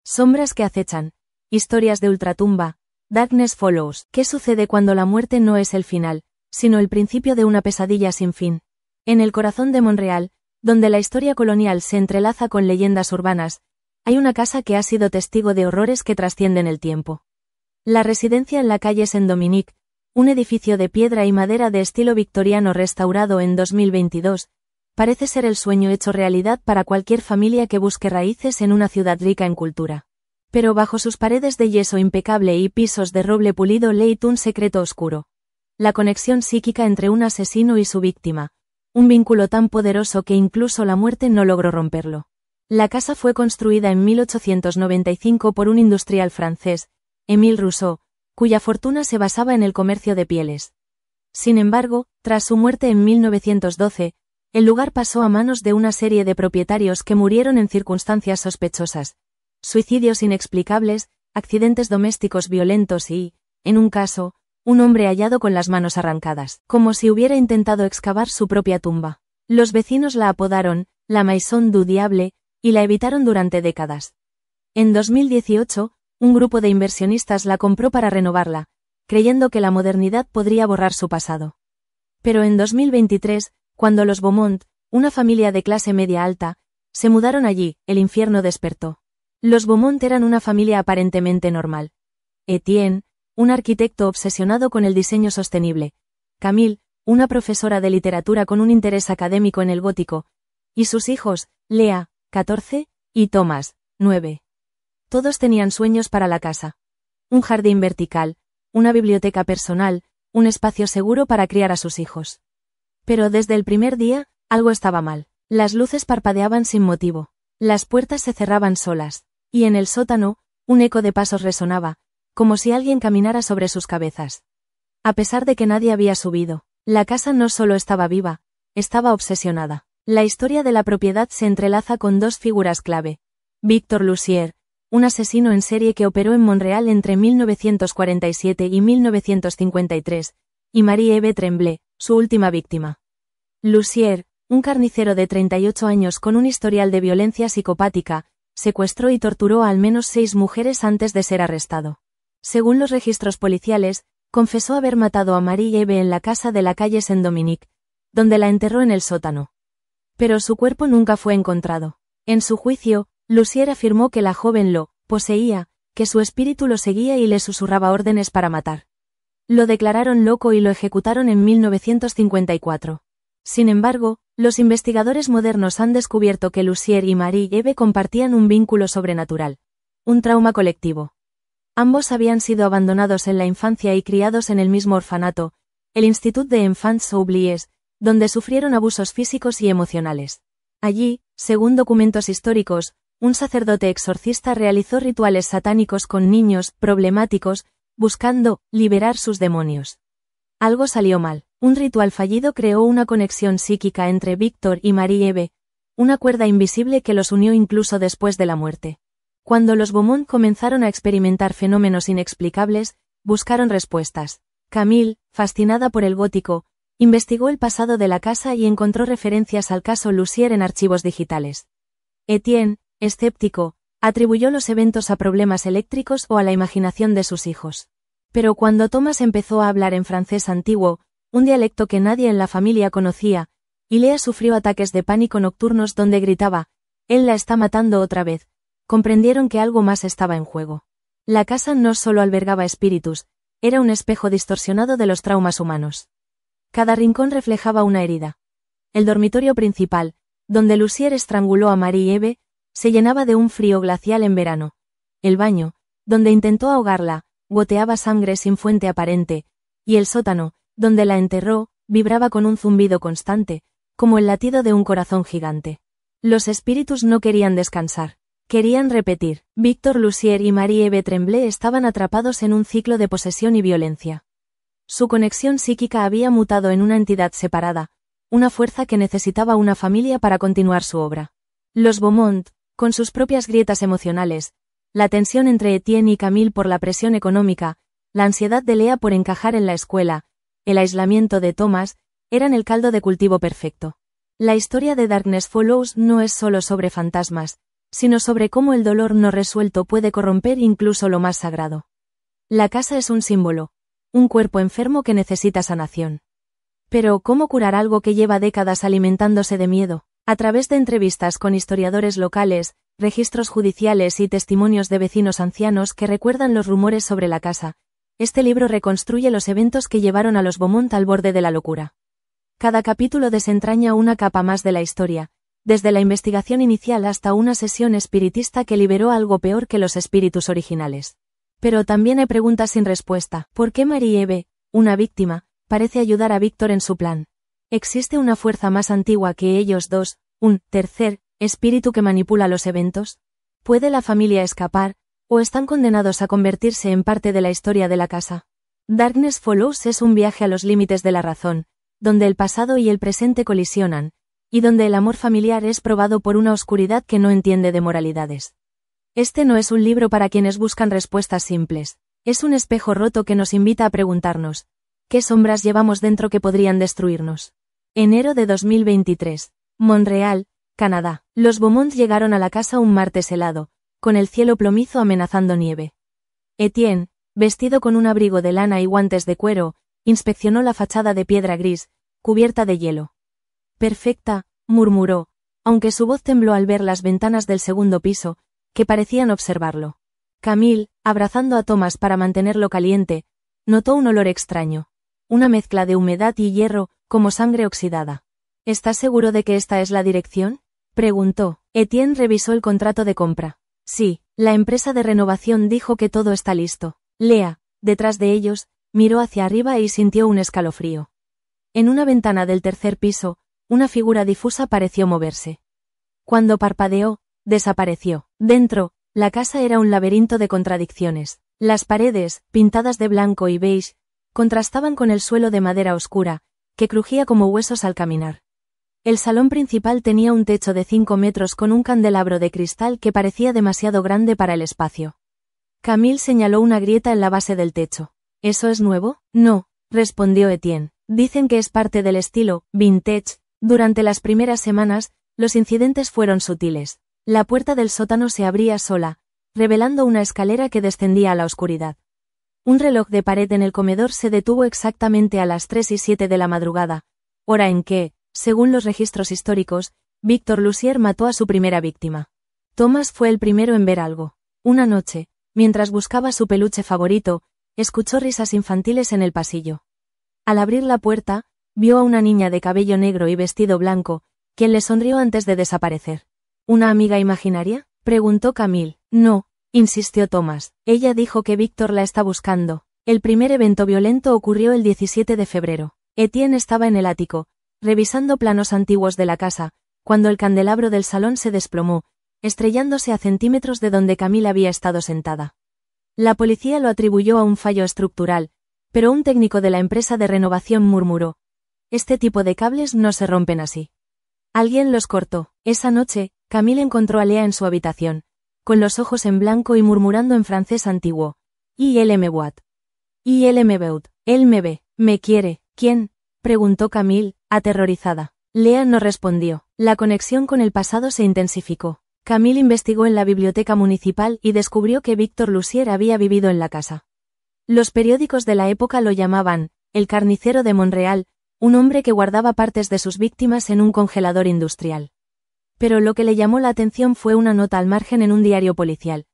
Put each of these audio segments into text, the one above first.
Sombras que acechan. Historias de ultratumba. Darkness Follows. ¿Qué sucede cuando la muerte no es el final, sino el principio de una pesadilla sin fin? En el corazón de Montreal, donde la historia colonial se entrelaza con leyendas urbanas, hay una casa que ha sido testigo de horrores que trascienden el tiempo. La residencia en la calle Saint-Dominique, un edificio de piedra y madera de estilo victoriano restaurado en 2022, parece ser el sueño hecho realidad para cualquier familia que busque raíces en una ciudad rica en cultura. Pero bajo sus paredes de yeso impecable y pisos de roble pulido leita un secreto oscuro. La conexión psíquica entre un asesino y su víctima, un vínculo tan poderoso que incluso la muerte no logró romperlo. La casa fue construida en 1895 por un industrial francés, Émile Rousseau, cuya fortuna se basaba en el comercio de pieles. Sin embargo, tras su muerte en 1912, el lugar pasó a manos de una serie de propietarios que murieron en circunstancias sospechosas, suicidios inexplicables, accidentes domésticos violentos y, en un caso, un hombre hallado con las manos arrancadas, como si hubiera intentado excavar su propia tumba. Los vecinos la apodaron la Maison du Diable y la evitaron durante décadas. En 2018, un grupo de inversionistas la compró para renovarla, creyendo que la modernidad podría borrar su pasado. Pero en 2023, cuando los Beaumont, una familia de clase media alta, se mudaron allí, el infierno despertó. Los Beaumont eran una familia aparentemente normal. Etienne, un arquitecto obsesionado con el diseño sostenible, Camille, una profesora de literatura con un interés académico en el gótico, y sus hijos, Lea, 14, y Thomas, 9. Todos tenían sueños para la casa. Un jardín vertical, una biblioteca personal, un espacio seguro para criar a sus hijos. Pero desde el primer día, algo estaba mal. Las luces parpadeaban sin motivo. Las puertas se cerraban solas. Y en el sótano, un eco de pasos resonaba, como si alguien caminara sobre sus cabezas. A pesar de que nadie había subido, la casa no solo estaba viva, estaba obsesionada. La historia de la propiedad se entrelaza con dos figuras clave. Victor Lussier, un asesino en serie que operó en Montreal entre 1947 y 1953, y Marie-Ève Tremblay, su última víctima. Lussier, un carnicero de 38 años con un historial de violencia psicopática, secuestró y torturó a al menos 6 mujeres antes de ser arrestado. Según los registros policiales, confesó haber matado a Marie-Ève en la casa de la calle Saint-Dominique, donde la enterró en el sótano. Pero su cuerpo nunca fue encontrado. En su juicio, Lussier afirmó que la joven lo poseía, que su espíritu lo seguía y le susurraba órdenes para matar. Lo declararon loco y lo ejecutaron en 1954. Sin embargo, los investigadores modernos han descubierto que Lussier y Marie-Ève compartían un vínculo sobrenatural. Un trauma colectivo. Ambos habían sido abandonados en la infancia y criados en el mismo orfanato, el Institut des Enfants Oubliés, donde sufrieron abusos físicos y emocionales. Allí, según documentos históricos, un sacerdote exorcista realizó rituales satánicos con niños problemáticos, buscando liberar sus demonios. Algo salió mal. Un ritual fallido creó una conexión psíquica entre Victor y Marie-Ève, una cuerda invisible que los unió incluso después de la muerte. Cuando los Beaumont comenzaron a experimentar fenómenos inexplicables, buscaron respuestas. Camille, fascinada por el gótico, investigó el pasado de la casa y encontró referencias al caso Lussier en archivos digitales. Etienne, escéptico, atribuyó los eventos a problemas eléctricos o a la imaginación de sus hijos. Pero cuando Thomas empezó a hablar en francés antiguo, un dialecto que nadie en la familia conocía, y Lea sufrió ataques de pánico nocturnos donde gritaba, «Él la está matando otra vez», comprendieron que algo más estaba en juego. La casa no solo albergaba espíritus, era un espejo distorsionado de los traumas humanos. Cada rincón reflejaba una herida. El dormitorio principal, donde Lussier estranguló a Marie-Ève, se llenaba de un frío glacial en verano. El baño, donde intentó ahogarla, goteaba sangre sin fuente aparente, y el sótano, donde la enterró, vibraba con un zumbido constante, como el latido de un corazón gigante. Los espíritus no querían descansar. Querían repetir. Victor Lussier y Marie-Ève Tremblay estaban atrapados en un ciclo de posesión y violencia. Su conexión psíquica había mutado en una entidad separada, una fuerza que necesitaba una familia para continuar su obra. Los Beaumont, con sus propias grietas emocionales, la tensión entre Etienne y Camille por la presión económica, la ansiedad de Lea por encajar en la escuela, el aislamiento de Thomas, eran el caldo de cultivo perfecto. La historia de Darkness Follows no es solo sobre fantasmas, sino sobre cómo el dolor no resuelto puede corromper incluso lo más sagrado. La casa es un símbolo, un cuerpo enfermo que necesita sanación. Pero, ¿cómo curar algo que lleva décadas alimentándose de miedo? A través de entrevistas con historiadores locales, registros judiciales y testimonios de vecinos ancianos que recuerdan los rumores sobre la casa, este libro reconstruye los eventos que llevaron a los Beaumont al borde de la locura. Cada capítulo desentraña una capa más de la historia, desde la investigación inicial hasta una sesión espiritista que liberó algo peor que los espíritus originales. Pero también hay preguntas sin respuesta. ¿Por qué Marie-Eve, una víctima, parece ayudar a Víctor en su plan? ¿Existe una fuerza más antigua que ellos dos, un tercer espíritu que manipula los eventos? ¿Puede la familia escapar, o están condenados a convertirse en parte de la historia de la casa? Darkness Follows es un viaje a los límites de la razón, donde el pasado y el presente colisionan, y donde el amor familiar es probado por una oscuridad que no entiende de moralidades. Este no es un libro para quienes buscan respuestas simples, es un espejo roto que nos invita a preguntarnos, ¿qué sombras llevamos dentro que podrían destruirnos? Enero de 2023. Montreal, Canadá. Los Beaumont llegaron a la casa un martes helado, con el cielo plomizo amenazando nieve. Etienne, vestido con un abrigo de lana y guantes de cuero, inspeccionó la fachada de piedra gris, cubierta de hielo. Perfecta, murmuró, aunque su voz tembló al ver las ventanas del segundo piso, que parecían observarlo. Camille, abrazando a Thomas para mantenerlo caliente, notó un olor extraño. Una mezcla de humedad y hierro, como sangre oxidada. ¿Estás seguro de que esta es la dirección?, preguntó. Etienne revisó el contrato de compra. Sí, la empresa de renovación dijo que todo está listo. Lea, detrás de ellos, miró hacia arriba y sintió un escalofrío. En una ventana del tercer piso, una figura difusa pareció moverse. Cuando parpadeó, desapareció. Dentro, la casa era un laberinto de contradicciones. Las paredes, pintadas de blanco y beige, contrastaban con el suelo de madera oscura, que crujía como huesos al caminar. El salón principal tenía un techo de 5 metros con un candelabro de cristal que parecía demasiado grande para el espacio. Camille señaló una grieta en la base del techo. ¿Eso es nuevo? No, respondió Etienne. Dicen que es parte del estilo vintage. Durante las primeras semanas, los incidentes fueron sutiles. La puerta del sótano se abría sola, revelando una escalera que descendía a la oscuridad. Un reloj de pared en el comedor se detuvo exactamente a las 3:07 de la madrugada, hora en que, según los registros históricos, Victor Lussier mató a su primera víctima. Thomas fue el primero en ver algo. Una noche, mientras buscaba su peluche favorito, escuchó risas infantiles en el pasillo. Al abrir la puerta, vio a una niña de cabello negro y vestido blanco, quien le sonrió antes de desaparecer. ¿Una amiga imaginaria?, preguntó Camille. No, insistió Thomas. Ella dijo que Víctor la está buscando. El primer evento violento ocurrió el 17 de febrero. Etienne estaba en el ático, revisando planos antiguos de la casa, cuando el candelabro del salón se desplomó, estrellándose a centímetros de donde Camille había estado sentada. La policía lo atribuyó a un fallo estructural, pero un técnico de la empresa de renovación murmuró: este tipo de cables no se rompen así. Alguien los cortó. Esa noche, Camille encontró a Lea en su habitación, con los ojos en blanco y murmurando en francés antiguo. «Il me voit. Il me veut. Él me ve, me quiere». «¿Quién?», preguntó Camille, aterrorizada. Lea no respondió. La conexión con el pasado se intensificó. Camille investigó en la biblioteca municipal y descubrió que Victor Lussier había vivido en la casa. Los periódicos de la época lo llamaban «el carnicero de Montreal», un hombre que guardaba partes de sus víctimas en un congelador industrial. Pero lo que le llamó la atención fue una nota al margen en un diario policial.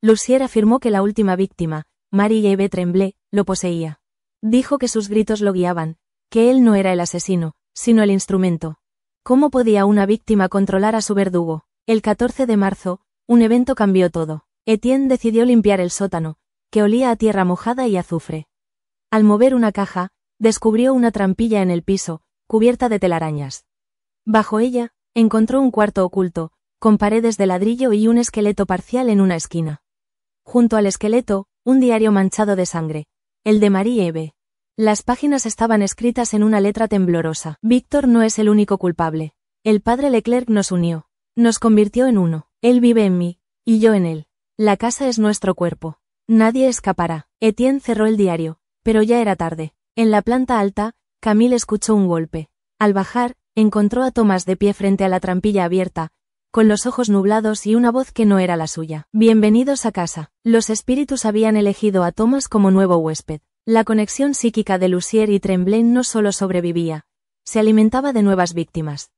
Lussier afirmó que la última víctima, Marie-Eve Tremblay, lo poseía. Dijo que sus gritos lo guiaban, que él no era el asesino, sino el instrumento. ¿Cómo podía una víctima controlar a su verdugo? El 14 de marzo, un evento cambió todo. Etienne decidió limpiar el sótano, que olía a tierra mojada y azufre. Al mover una caja, descubrió una trampilla en el piso, cubierta de telarañas. Bajo ella, encontró un cuarto oculto, con paredes de ladrillo y un esqueleto parcial en una esquina. Junto al esqueleto, un diario manchado de sangre, el de Marie-Eve. Las páginas estaban escritas en una letra temblorosa. Víctor no es el único culpable. El padre Leclerc nos unió. Nos convirtió en uno. Él vive en mí, y yo en él. La casa es nuestro cuerpo. Nadie escapará. Etienne cerró el diario, pero ya era tarde. En la planta alta, Camille escuchó un golpe. Al bajar, encontró a Thomas de pie frente a la trampilla abierta, con los ojos nublados y una voz que no era la suya. Bienvenidos a casa. Los espíritus habían elegido a Thomas como nuevo huésped. La conexión psíquica de Lucier y Tremblay no solo sobrevivía, se alimentaba de nuevas víctimas.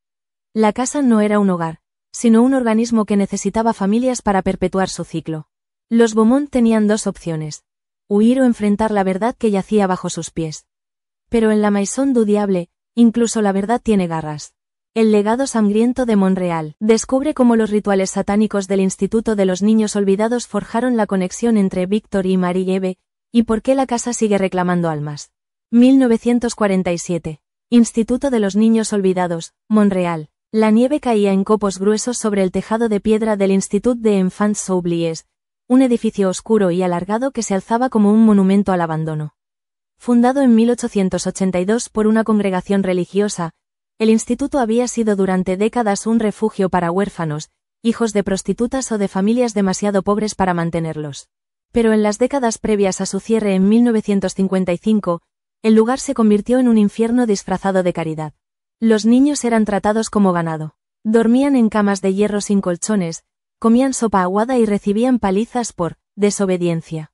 La casa no era un hogar, sino un organismo que necesitaba familias para perpetuar su ciclo. Los Beaumont tenían dos opciones: huir o enfrentar la verdad que yacía bajo sus pies. Pero en la Maison du Diable, incluso la verdad tiene garras. El legado sangriento de Montreal descubre cómo los rituales satánicos del Instituto de los Niños Olvidados forjaron la conexión entre Victor y Marie-Eve, y por qué la casa sigue reclamando almas. 1947. Instituto de los Niños Olvidados, Montreal. La nieve caía en copos gruesos sobre el tejado de piedra del Institut des Enfants Oubliés, un edificio oscuro y alargado que se alzaba como un monumento al abandono. Fundado en 1882 por una congregación religiosa, el instituto había sido durante décadas un refugio para huérfanos, hijos de prostitutas o de familias demasiado pobres para mantenerlos. Pero en las décadas previas a su cierre en 1955, el lugar se convirtió en un infierno disfrazado de caridad. Los niños eran tratados como ganado. Dormían en camas de hierro sin colchones, comían sopa aguada y recibían palizas por desobediencia.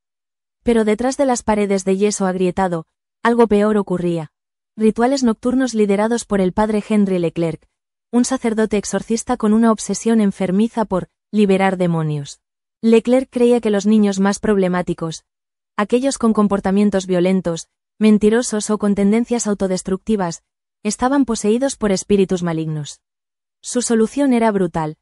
Pero detrás de las paredes de yeso agrietado, algo peor ocurría. Rituales nocturnos liderados por el padre Henry Leclerc, un sacerdote exorcista con una obsesión enfermiza por liberar demonios. Leclerc creía que los niños más problemáticos, aquellos con comportamientos violentos, mentirosos o con tendencias autodestructivas, estaban poseídos por espíritus malignos. Su solución era brutal: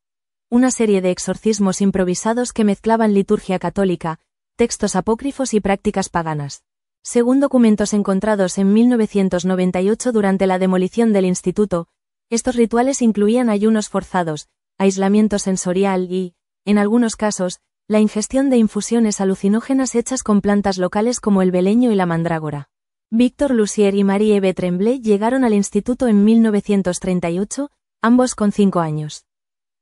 una serie de exorcismos improvisados que mezclaban liturgia católica, textos apócrifos y prácticas paganas. Según documentos encontrados en 1998 durante la demolición del instituto, estos rituales incluían ayunos forzados, aislamiento sensorial y, en algunos casos, la ingestión de infusiones alucinógenas hechas con plantas locales como el beleño y la mandrágora. Victor Lucier y Marie-Eve Tremblay llegaron al instituto en 1938, ambos con 5 años.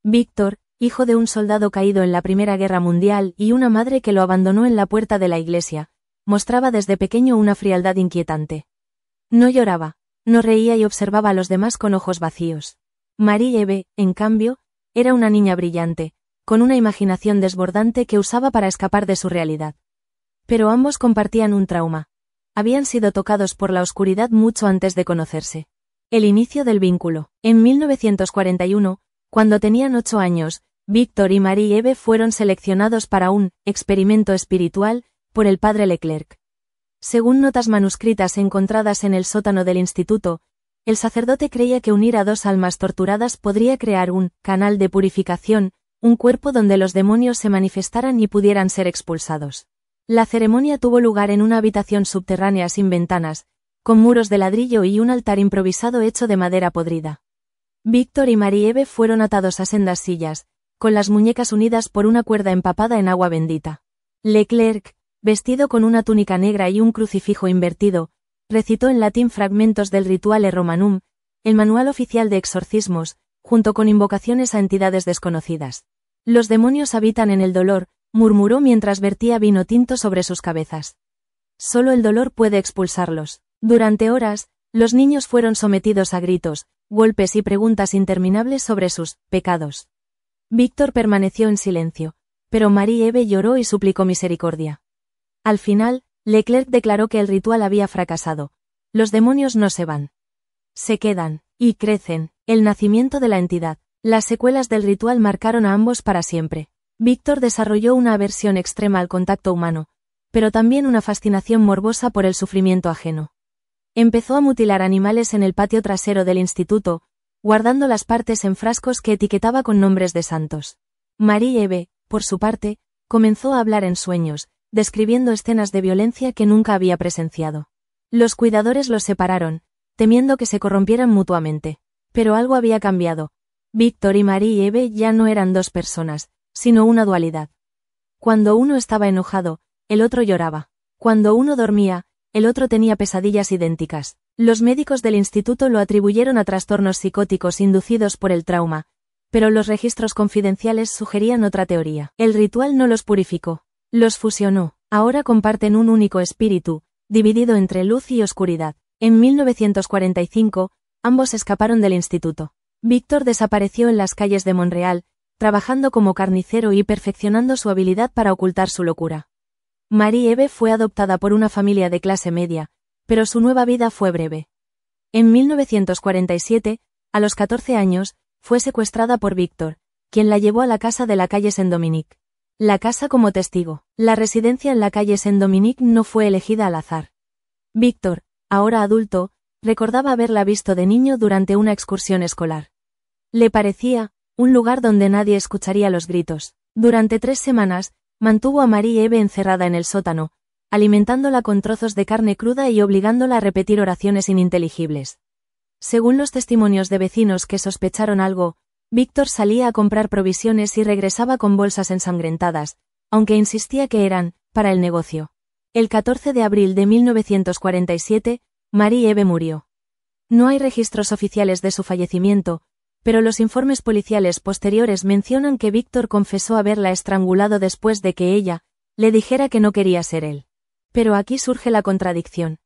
Victor, hijo de un soldado caído en la Primera Guerra Mundial y una madre que lo abandonó en la puerta de la iglesia, mostraba desde pequeño una frialdad inquietante. No lloraba, no reía y observaba a los demás con ojos vacíos. Marie-Eve, en cambio, era una niña brillante, con una imaginación desbordante que usaba para escapar de su realidad. Pero ambos compartían un trauma. Habían sido tocados por la oscuridad mucho antes de conocerse. El inicio del vínculo. En 1941, cuando tenían 8 años, Victor y Marie-Eve fueron seleccionados para un experimento espiritual por el padre Leclerc. Según notas manuscritas encontradas en el sótano del instituto, el sacerdote creía que unir a dos almas torturadas podría crear un canal de purificación, un cuerpo donde los demonios se manifestaran y pudieran ser expulsados. La ceremonia tuvo lugar en una habitación subterránea sin ventanas, con muros de ladrillo y un altar improvisado hecho de madera podrida. Victor y Marie-Eve fueron atados a sendas sillas, con las muñecas unidas por una cuerda empapada en agua bendita. Leclerc, vestido con una túnica negra y un crucifijo invertido, recitó en latín fragmentos del Rituale Romanum, el manual oficial de exorcismos, junto con invocaciones a entidades desconocidas. Los demonios habitan en el dolor, murmuró mientras vertía vino tinto sobre sus cabezas. Solo el dolor puede expulsarlos. Durante horas, los niños fueron sometidos a gritos, golpes y preguntas interminables sobre sus pecados. Victor permaneció en silencio, pero Marie-Eve lloró y suplicó misericordia. Al final, Leclerc declaró que el ritual había fracasado. Los demonios no se van. Se quedan, y crecen. El nacimiento de la entidad. Las secuelas del ritual marcaron a ambos para siempre. Victor desarrolló una aversión extrema al contacto humano, pero también una fascinación morbosa por el sufrimiento ajeno. Empezó a mutilar animales en el patio trasero del instituto, guardando las partes en frascos que etiquetaba con nombres de santos. Marie-Eve, por su parte, comenzó a hablar en sueños, describiendo escenas de violencia que nunca había presenciado. Los cuidadores los separaron, temiendo que se corrompieran mutuamente. Pero algo había cambiado. Victor y Marie-Eve ya no eran dos personas, sino una dualidad. Cuando uno estaba enojado, el otro lloraba. Cuando uno dormía, el otro tenía pesadillas idénticas. Los médicos del instituto lo atribuyeron a trastornos psicóticos inducidos por el trauma, pero los registros confidenciales sugerían otra teoría. El ritual no los purificó. Los fusionó. Ahora comparten un único espíritu, dividido entre luz y oscuridad. En 1945, ambos escaparon del instituto. Victor desapareció en las calles de Montreal, trabajando como carnicero y perfeccionando su habilidad para ocultar su locura. Marie-Eve fue adoptada por una familia de clase media, pero su nueva vida fue breve. En 1947, a los 14 años, fue secuestrada por Víctor, quien la llevó a la casa de la calle Saint-Dominique. La casa como testigo. La residencia en la calle Saint-Dominique no fue elegida al azar. Víctor, ahora adulto, recordaba haberla visto de niño durante una excursión escolar. Le parecía un lugar donde nadie escucharía los gritos. Durante 3 semanas, mantuvo a Marie-Eve encerrada en el sótano, alimentándola con trozos de carne cruda y obligándola a repetir oraciones ininteligibles. Según los testimonios de vecinos que sospecharon algo, Víctor salía a comprar provisiones y regresaba con bolsas ensangrentadas, aunque insistía que eran para el negocio. El 14 de abril de 1947, Marie-Eve murió. No hay registros oficiales de su fallecimiento, pero los informes policiales posteriores mencionan que Víctor confesó haberla estrangulado después de que ella le dijera que no quería ser él. Pero aquí surge la contradicción.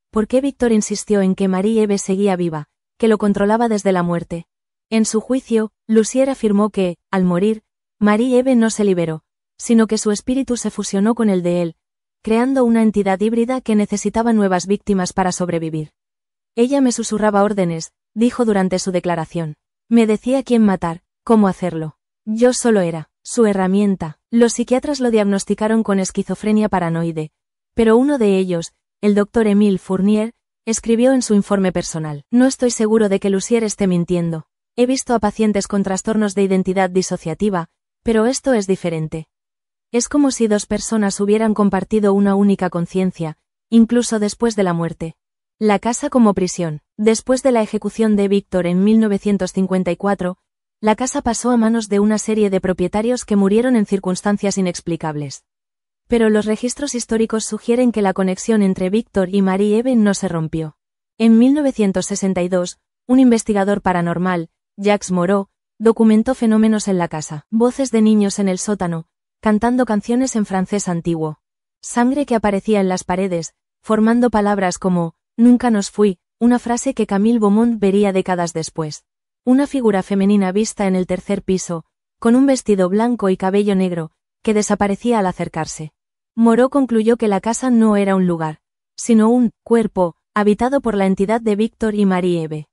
¿Por qué Víctor insistió en que Marie-Eve seguía viva, que lo controlaba desde la muerte? En su juicio, Lussier afirmó que, al morir, Marie-Eve no se liberó, sino que su espíritu se fusionó con el de él, creando una entidad híbrida que necesitaba nuevas víctimas para sobrevivir. Ella me susurraba órdenes, dijo durante su declaración. Me decía quién matar, cómo hacerlo. Yo solo era su herramienta. Los psiquiatras lo diagnosticaron con esquizofrenia paranoide, pero uno de ellos, el doctor Émile Fournier, escribió en su informe personal. No estoy seguro de que Lussier esté mintiendo. He visto a pacientes con trastornos de identidad disociativa, pero esto es diferente. Es como si 2 personas hubieran compartido una única conciencia, incluso después de la muerte. La casa como prisión. Después de la ejecución de Víctor en 1954, la casa pasó a manos de una serie de propietarios que murieron en circunstancias inexplicables. Pero los registros históricos sugieren que la conexión entre Víctor y Marie-Eve no se rompió. En 1962, un investigador paranormal, Jacques Moreau, documentó fenómenos en la casa. Voces de niños en el sótano, cantando canciones en francés antiguo. Sangre que aparecía en las paredes, formando palabras como, nunca nos fui, una frase que Camille Beaumont vería décadas después. Una figura femenina vista en el 3er piso, con un vestido blanco y cabello negro, que desaparecía al acercarse. Moreau concluyó que la casa no era un lugar, sino un cuerpo, habitado por la entidad de Víctor y Marie-Eve.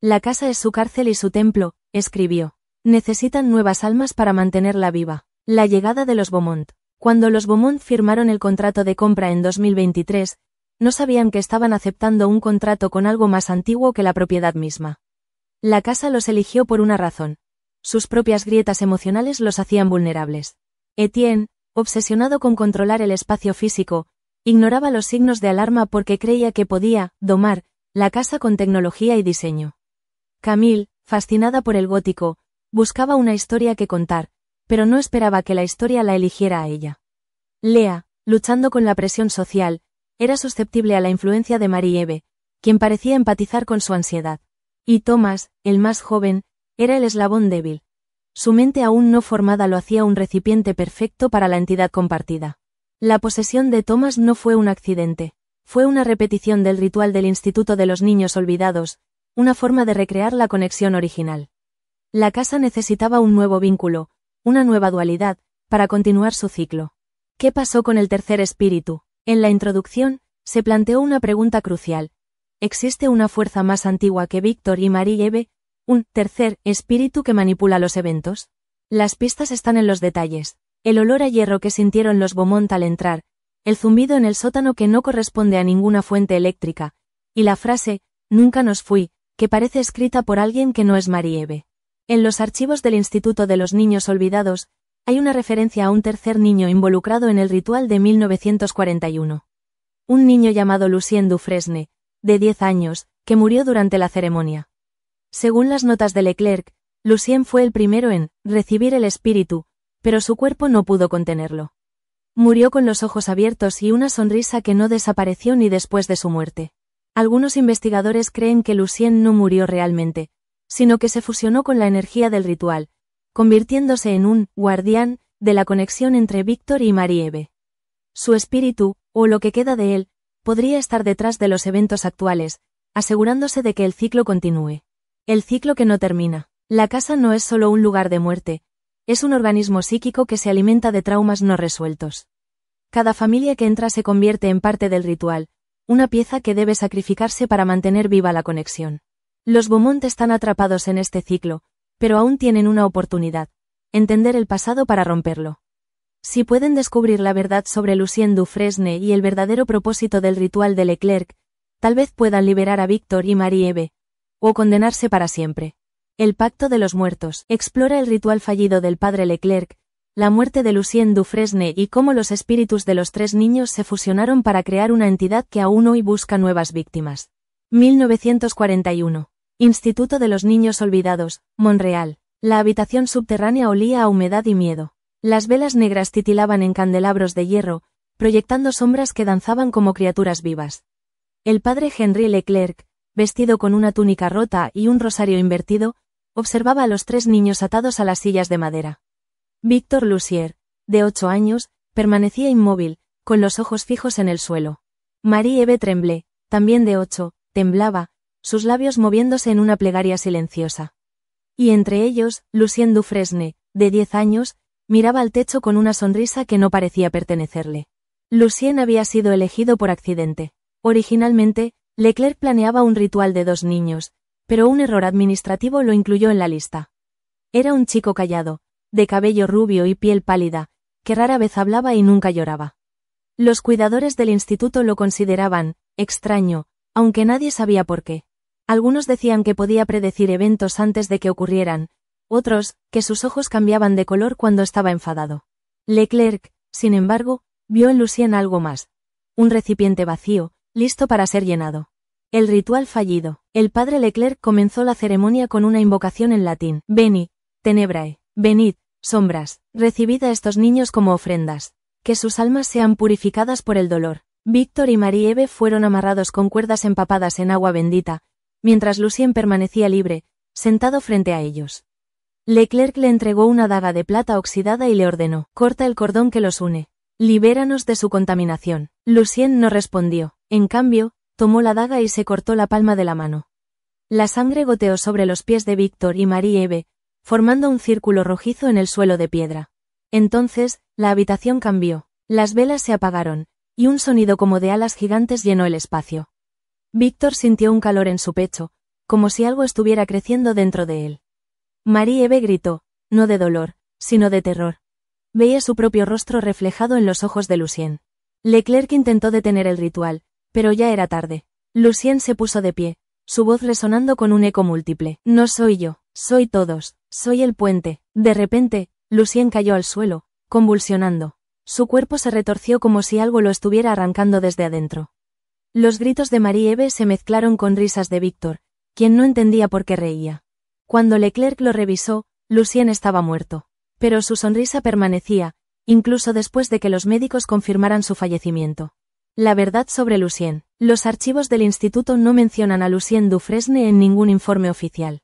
La casa es su cárcel y su templo, escribió. Necesitan nuevas almas para mantenerla viva. La llegada de los Beaumont. Cuando los Beaumont firmaron el contrato de compra en 2023, no sabían que estaban aceptando un contrato con algo más antiguo que la propiedad misma. La casa los eligió por una razón. Sus propias grietas emocionales los hacían vulnerables. Etienne, obsesionado con controlar el espacio físico, ignoraba los signos de alarma porque creía que podía domar la casa con tecnología y diseño. Camille, fascinada por el gótico, buscaba una historia que contar, pero no esperaba que la historia la eligiera a ella. Lea, luchando con la presión social, era susceptible a la influencia de Marie-Eve, quien parecía empatizar con su ansiedad. Y Thomas, el más joven, era el eslabón débil. Su mente aún no formada lo hacía un recipiente perfecto para la entidad compartida. La posesión de Thomas no fue un accidente, fue una repetición del ritual del Instituto de los Niños Olvidados, una forma de recrear la conexión original. La casa necesitaba un nuevo vínculo, una nueva dualidad, para continuar su ciclo. ¿Qué pasó con el tercer espíritu? En la introducción, se planteó una pregunta crucial. ¿Existe una fuerza más antigua que Víctor y Marie-Eve? ¿Un tercer espíritu que manipula los eventos? Las pistas están en los detalles. El olor a hierro que sintieron los Beaumont al entrar, el zumbido en el sótano que no corresponde a ninguna fuente eléctrica, y la frase, nunca nos fui, que parece escrita por alguien que no es Marie-Eve. En los archivos del Instituto de los Niños Olvidados, hay una referencia a un tercer niño involucrado en el ritual de 1941. Un niño llamado Lucien Dufresne, de 10 años, que murió durante la ceremonia. Según las notas de Leclerc, Lucien fue el primero en recibir el espíritu, pero su cuerpo no pudo contenerlo. Murió con los ojos abiertos y una sonrisa que no desapareció ni después de su muerte. Algunos investigadores creen que Lucien no murió realmente, sino que se fusionó con la energía del ritual, convirtiéndose en un guardián de la conexión entre Víctor y Marie-Eve. Su espíritu, o lo que queda de él, podría estar detrás de los eventos actuales, asegurándose de que el ciclo continúe. El ciclo que no termina. La casa no es solo un lugar de muerte, Es un organismo psíquico que se alimenta de traumas no resueltos. Cada familia que entra se convierte en parte del ritual, una pieza que debe sacrificarse para mantener viva la conexión. Los Beaumont están atrapados en este ciclo, pero aún tienen una oportunidad: entender el pasado para romperlo. Si pueden descubrir la verdad sobre Lucien Dufresne y el verdadero propósito del ritual de Leclerc, tal vez puedan liberar a Victor y Marie-Eve, o condenarse para siempre. El Pacto de los Muertos explora el ritual fallido del padre Leclerc, la muerte de Lucien Dufresne y cómo los espíritus de los 3 niños se fusionaron para crear una entidad que aún hoy busca nuevas víctimas. 1941. Instituto de los Niños Olvidados, Montreal. La habitación subterránea olía a humedad y miedo. Las velas negras titilaban en candelabros de hierro, proyectando sombras que danzaban como criaturas vivas. El padre Henry Leclerc, vestido con una túnica rota y un rosario invertido, observaba a los 3 niños atados a las sillas de madera. Victor Lussier, de 8 años, permanecía inmóvil, con los ojos fijos en el suelo. Marie-Eve Tremblay, también de 8, temblaba, sus labios moviéndose en una plegaria silenciosa. Y entre ellos, Lucien Dufresne, de 10 años, miraba al techo con una sonrisa que no parecía pertenecerle. Lucien había sido elegido por accidente. Originalmente, Leclerc planeaba un ritual de 2 niños, pero un error administrativo lo incluyó en la lista. Era un chico callado, de cabello rubio y piel pálida, que rara vez hablaba y nunca lloraba. Los cuidadores del instituto lo consideraban extraño, aunque nadie sabía por qué. Algunos decían que podía predecir eventos antes de que ocurrieran, otros, que sus ojos cambiaban de color cuando estaba enfadado. Leclerc, sin embargo, vio en Lucien algo más. Un recipiente vacío, listo para ser llenado. El ritual fallido. El padre Leclerc comenzó la ceremonia con una invocación en latín. Veni, tenebrae, venid, sombras, recibid a estos niños como ofrendas. Que sus almas sean purificadas por el dolor. Victor y Marie-Eve fueron amarrados con cuerdas empapadas en agua bendita, mientras Lucien permanecía libre, sentado frente a ellos. Leclerc le entregó una daga de plata oxidada y le ordenó: corta el cordón que los une. Libéranos de su contaminación. Lucien no respondió. En cambio, tomó la daga y se cortó la palma de la mano. La sangre goteó sobre los pies de Victor y Marie-Eve, formando un círculo rojizo en el suelo de piedra. Entonces, la habitación cambió. Las velas se apagaron, y un sonido como de alas gigantes llenó el espacio. Victor sintió un calor en su pecho, como si algo estuviera creciendo dentro de él. Marie-Eve gritó, no de dolor, sino de terror. Veía su propio rostro reflejado en los ojos de Lucien. Leclerc intentó detener el ritual, pero ya era tarde. Lucien se puso de pie, su voz resonando con un eco múltiple. No soy yo, soy todos, soy el puente. De repente, Lucien cayó al suelo, convulsionando. Su cuerpo se retorció como si algo lo estuviera arrancando desde adentro. Los gritos de Marie-Eve se mezclaron con risas de Victor, quien no entendía por qué reía. Cuando Leclerc lo revisó, Lucien estaba muerto. Pero su sonrisa permanecía, incluso después de que los médicos confirmaran su fallecimiento. La verdad sobre Lucien. Los archivos del instituto no mencionan a Lucien Dufresne en ningún informe oficial.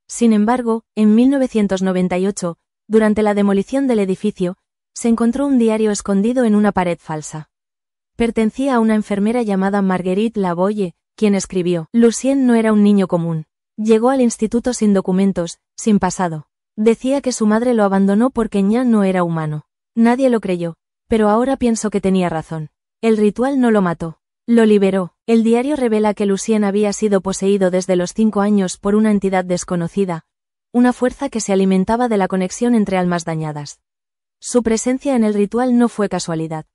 Sin embargo, en 1998, durante la demolición del edificio, se encontró un diario escondido en una pared falsa. Pertenecía a una enfermera llamada Marguerite Lavoie, quien escribió: Lucien no era un niño común. Llegó al instituto sin documentos, sin pasado. Decía que su madre lo abandonó porque ya no era humano. Nadie lo creyó, pero ahora pienso que tenía razón. El ritual no lo mató. Lo liberó. El diario revela que Lucien había sido poseído desde los 5 años por una entidad desconocida, una fuerza que se alimentaba de la conexión entre almas dañadas. Su presencia en el ritual no fue casualidad.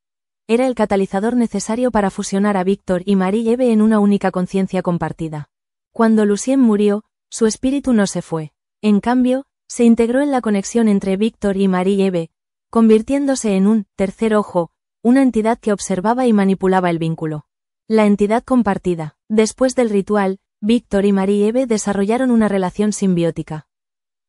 Era el catalizador necesario para fusionar a Victor y Marie-Eve en una única conciencia compartida. Cuando Lucien murió, su espíritu no se fue. En cambio, se integró en la conexión entre Victor y Marie-Eve, convirtiéndose en un tercer ojo, una entidad que observaba y manipulaba el vínculo. La entidad compartida. Después del ritual, Victor y Marie-Eve desarrollaron una relación simbiótica.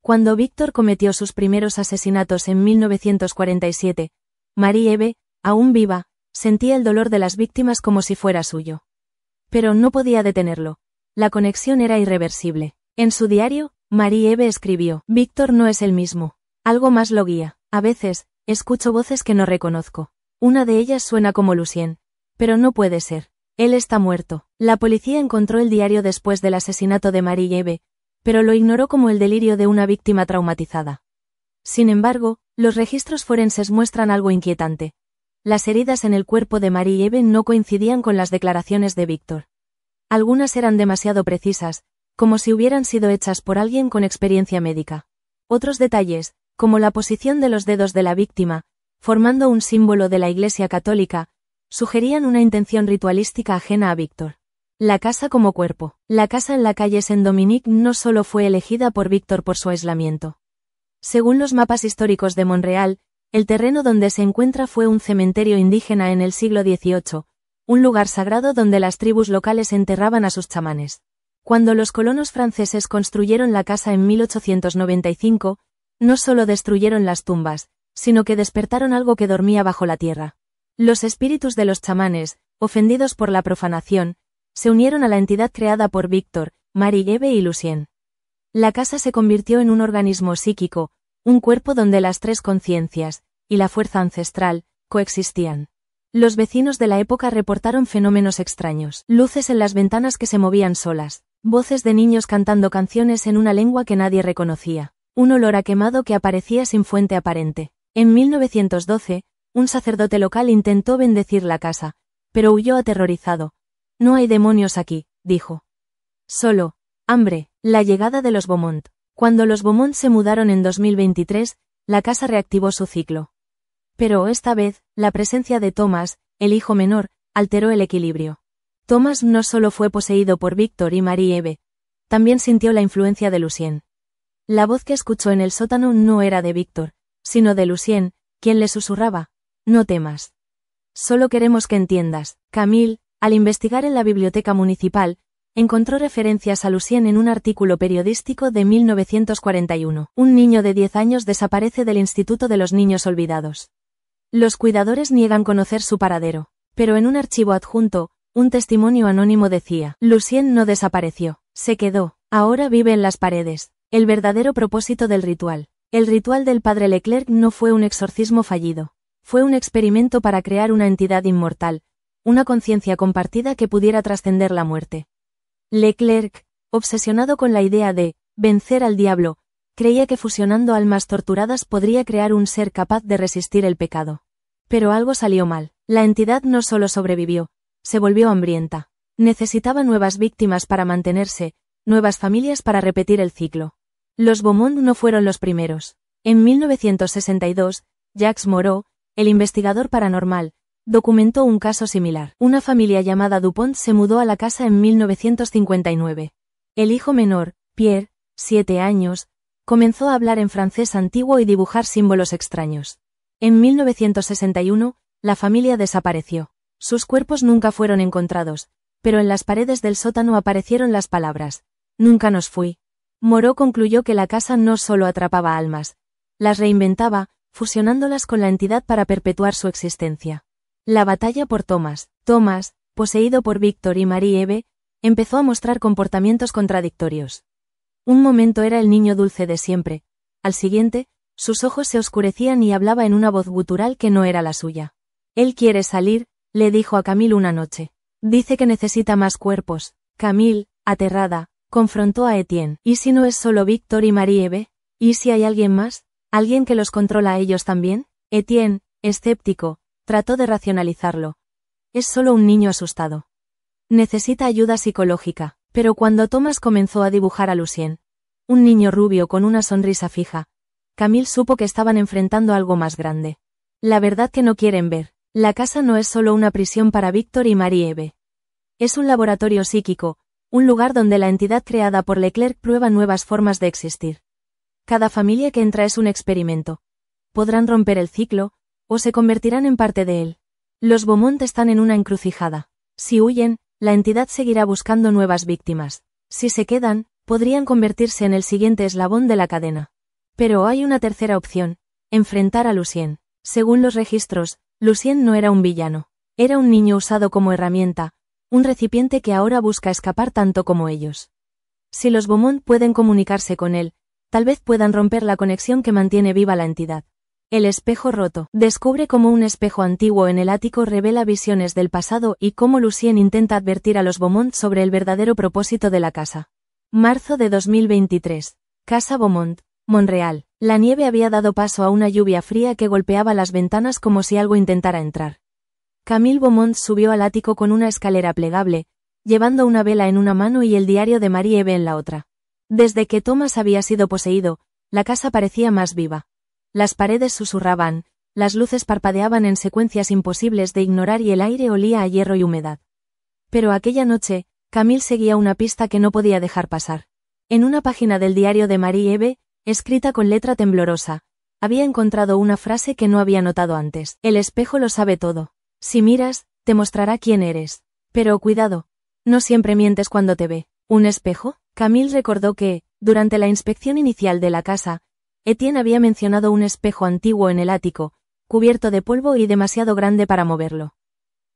Cuando Victor cometió sus primeros asesinatos en 1947, Marie-Eve, aún viva, sentía el dolor de las víctimas como si fuera suyo. Pero no podía detenerlo. La conexión era irreversible. En su diario, Marie-Eve escribió: Victor no es el mismo. Algo más lo guía. A veces, escucho voces que no reconozco. Una de ellas suena como Lucien. Pero no puede ser. Él está muerto. La policía encontró el diario después del asesinato de Marie-Eve, pero lo ignoró como el delirio de una víctima traumatizada. Sin embargo, los registros forenses muestran algo inquietante. Las heridas en el cuerpo de Marie-Eve no coincidían con las declaraciones de Víctor. Algunas eran demasiado precisas, como si hubieran sido hechas por alguien con experiencia médica. Otros detalles, como la posición de los dedos de la víctima, formando un símbolo de la Iglesia Católica, sugerían una intención ritualística ajena a Víctor. La casa como cuerpo. La casa en la calle Saint-Dominique no solo fue elegida por Víctor por su aislamiento. Según los mapas históricos de Montreal, el terreno donde se encuentra fue un cementerio indígena en el siglo XVIII, un lugar sagrado donde las tribus locales enterraban a sus chamanes. Cuando los colonos franceses construyeron la casa en 1895, no solo destruyeron las tumbas, sino que despertaron algo que dormía bajo la tierra. Los espíritus de los chamanes, ofendidos por la profanación, se unieron a la entidad creada por Víctor, Marie-Eve y Lucien. La casa se convirtió en un organismo psíquico, un cuerpo donde las tres conciencias, y la fuerza ancestral, coexistían. Los vecinos de la época reportaron fenómenos extraños, luces en las ventanas que se movían solas, voces de niños cantando canciones en una lengua que nadie reconocía, un olor a quemado que aparecía sin fuente aparente. En 1912, un sacerdote local intentó bendecir la casa, pero huyó aterrorizado. No hay demonios aquí, dijo. Solo, hambre. La llegada de los Beaumont. Cuando los Beaumont se mudaron en 2023, la casa reactivó su ciclo. Pero esta vez, la presencia de Thomas, el hijo menor, alteró el equilibrio. Thomas no solo fue poseído por Víctor y Marie-Eve, también sintió la influencia de Lucien. La voz que escuchó en el sótano no era de Víctor, sino de Lucien, quien le susurraba: no temas. Solo queremos que entiendas. Camille, al investigar en la biblioteca municipal, encontró referencias a Lucien en un artículo periodístico de 1941. Un niño de 10 años desaparece del Instituto de los Niños Olvidados. Los cuidadores niegan conocer su paradero, pero en un archivo adjunto, un testimonio anónimo decía: Lucien no desapareció, se quedó, ahora vive en las paredes. El verdadero propósito del ritual. El ritual del padre Leclerc no fue un exorcismo fallido. Fue un experimento para crear una entidad inmortal, una conciencia compartida que pudiera trascender la muerte. Leclerc, obsesionado con la idea de vencer al diablo, creía que fusionando almas torturadas podría crear un ser capaz de resistir el pecado. Pero algo salió mal. La entidad no solo sobrevivió, se volvió hambrienta. Necesitaba nuevas víctimas para mantenerse, nuevas familias para repetir el ciclo. Los Beaumont no fueron los primeros. En 1962, Jacques Moreau, el investigador paranormal, documentó un caso similar. Una familia llamada Dupont se mudó a la casa en 1959. El hijo menor, Pierre, 7 años, comenzó a hablar en francés antiguo y dibujar símbolos extraños. En 1961, la familia desapareció. Sus cuerpos nunca fueron encontrados, pero en las paredes del sótano aparecieron las palabras: nunca nos fui. Moreau concluyó que la casa no solo atrapaba almas, las reinventaba, fusionándolas con la entidad para perpetuar su existencia. La batalla por Thomas. Thomas, poseído por Víctor y Marie-Eve, empezó a mostrar comportamientos contradictorios. Un momento era el niño dulce de siempre, al siguiente, sus ojos se oscurecían y hablaba en una voz gutural que no era la suya. Él quiere salir, le dijo a Camille una noche. Dice que necesita más cuerpos. Camille, aterrada, confrontó a Etienne. ¿Y si no es solo Víctor y Marie-Eve? ¿Y si hay alguien más? ¿Alguien que los controla a ellos también? Etienne, escéptico, trató de racionalizarlo. Es solo un niño asustado. Necesita ayuda psicológica. Pero cuando Thomas comenzó a dibujar a Lucien, un niño rubio con una sonrisa fija, Camille supo que estaban enfrentando algo más grande. La verdad que no quieren ver. La casa no es solo una prisión para Víctor y Marie-Eve. Es un laboratorio psíquico, un lugar donde la entidad creada por Leclerc prueba nuevas formas de existir. Cada familia que entra es un experimento. Podrán romper el ciclo, o se convertirán en parte de él. Los Beaumont están en una encrucijada. Si huyen, la entidad seguirá buscando nuevas víctimas. Si se quedan, podrían convertirse en el siguiente eslabón de la cadena. Pero hay una tercera opción: enfrentar a Lucien. Según los registros, Lucien no era un villano. Era un niño usado como herramienta, un recipiente que ahora busca escapar tanto como ellos. Si los Beaumont pueden comunicarse con él, tal vez puedan romper la conexión que mantiene viva la entidad. El espejo roto. Descubre cómo un espejo antiguo en el ático revela visiones del pasado y cómo Lucien intenta advertir a los Beaumont sobre el verdadero propósito de la casa. Marzo de 2023. Casa Beaumont, Monreal. La nieve había dado paso a una lluvia fría que golpeaba las ventanas como si algo intentara entrar. Camille Beaumont subió al ático con una escalera plegable, llevando una vela en una mano y el diario de Marie-Eve en la otra. Desde que Thomas había sido poseído, la casa parecía más viva. Las paredes susurraban, las luces parpadeaban en secuencias imposibles de ignorar y el aire olía a hierro y humedad. Pero aquella noche, Camille seguía una pista que no podía dejar pasar. En una página del diario de Marie-Eve, escrita con letra temblorosa, había encontrado una frase que no había notado antes. El espejo lo sabe todo. Si miras, te mostrará quién eres. Pero cuidado. No siempre mientes cuando te ve. ¿Un espejo? Camille recordó que, durante la inspección inicial de la casa, Etienne había mencionado un espejo antiguo en el ático, cubierto de polvo y demasiado grande para moverlo.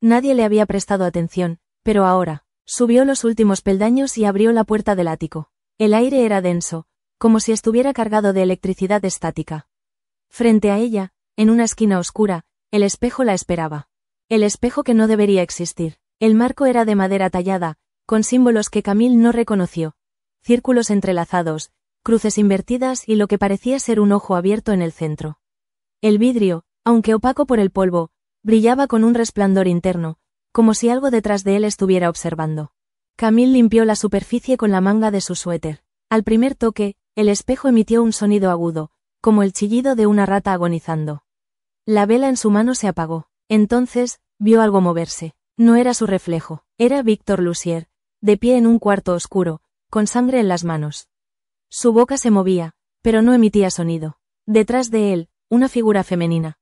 Nadie le había prestado atención, pero ahora, subió los últimos peldaños y abrió la puerta del ático. El aire era denso, como si estuviera cargado de electricidad estática. Frente a ella, en una esquina oscura, el espejo la esperaba. El espejo que no debería existir. El marco era de madera tallada, con símbolos que Camille no reconoció. Círculos entrelazados, cruces invertidas y lo que parecía ser un ojo abierto en el centro. El vidrio, aunque opaco por el polvo, brillaba con un resplandor interno, como si algo detrás de él estuviera observando. Camille limpió la superficie con la manga de su suéter. Al primer toque, el espejo emitió un sonido agudo, como el chillido de una rata agonizando. La vela en su mano se apagó. Entonces, vio algo moverse. No era su reflejo, era Victor Lussier, de pie en un cuarto oscuro, con sangre en las manos. Su boca se movía, pero no emitía sonido. Detrás de él, una figura femenina.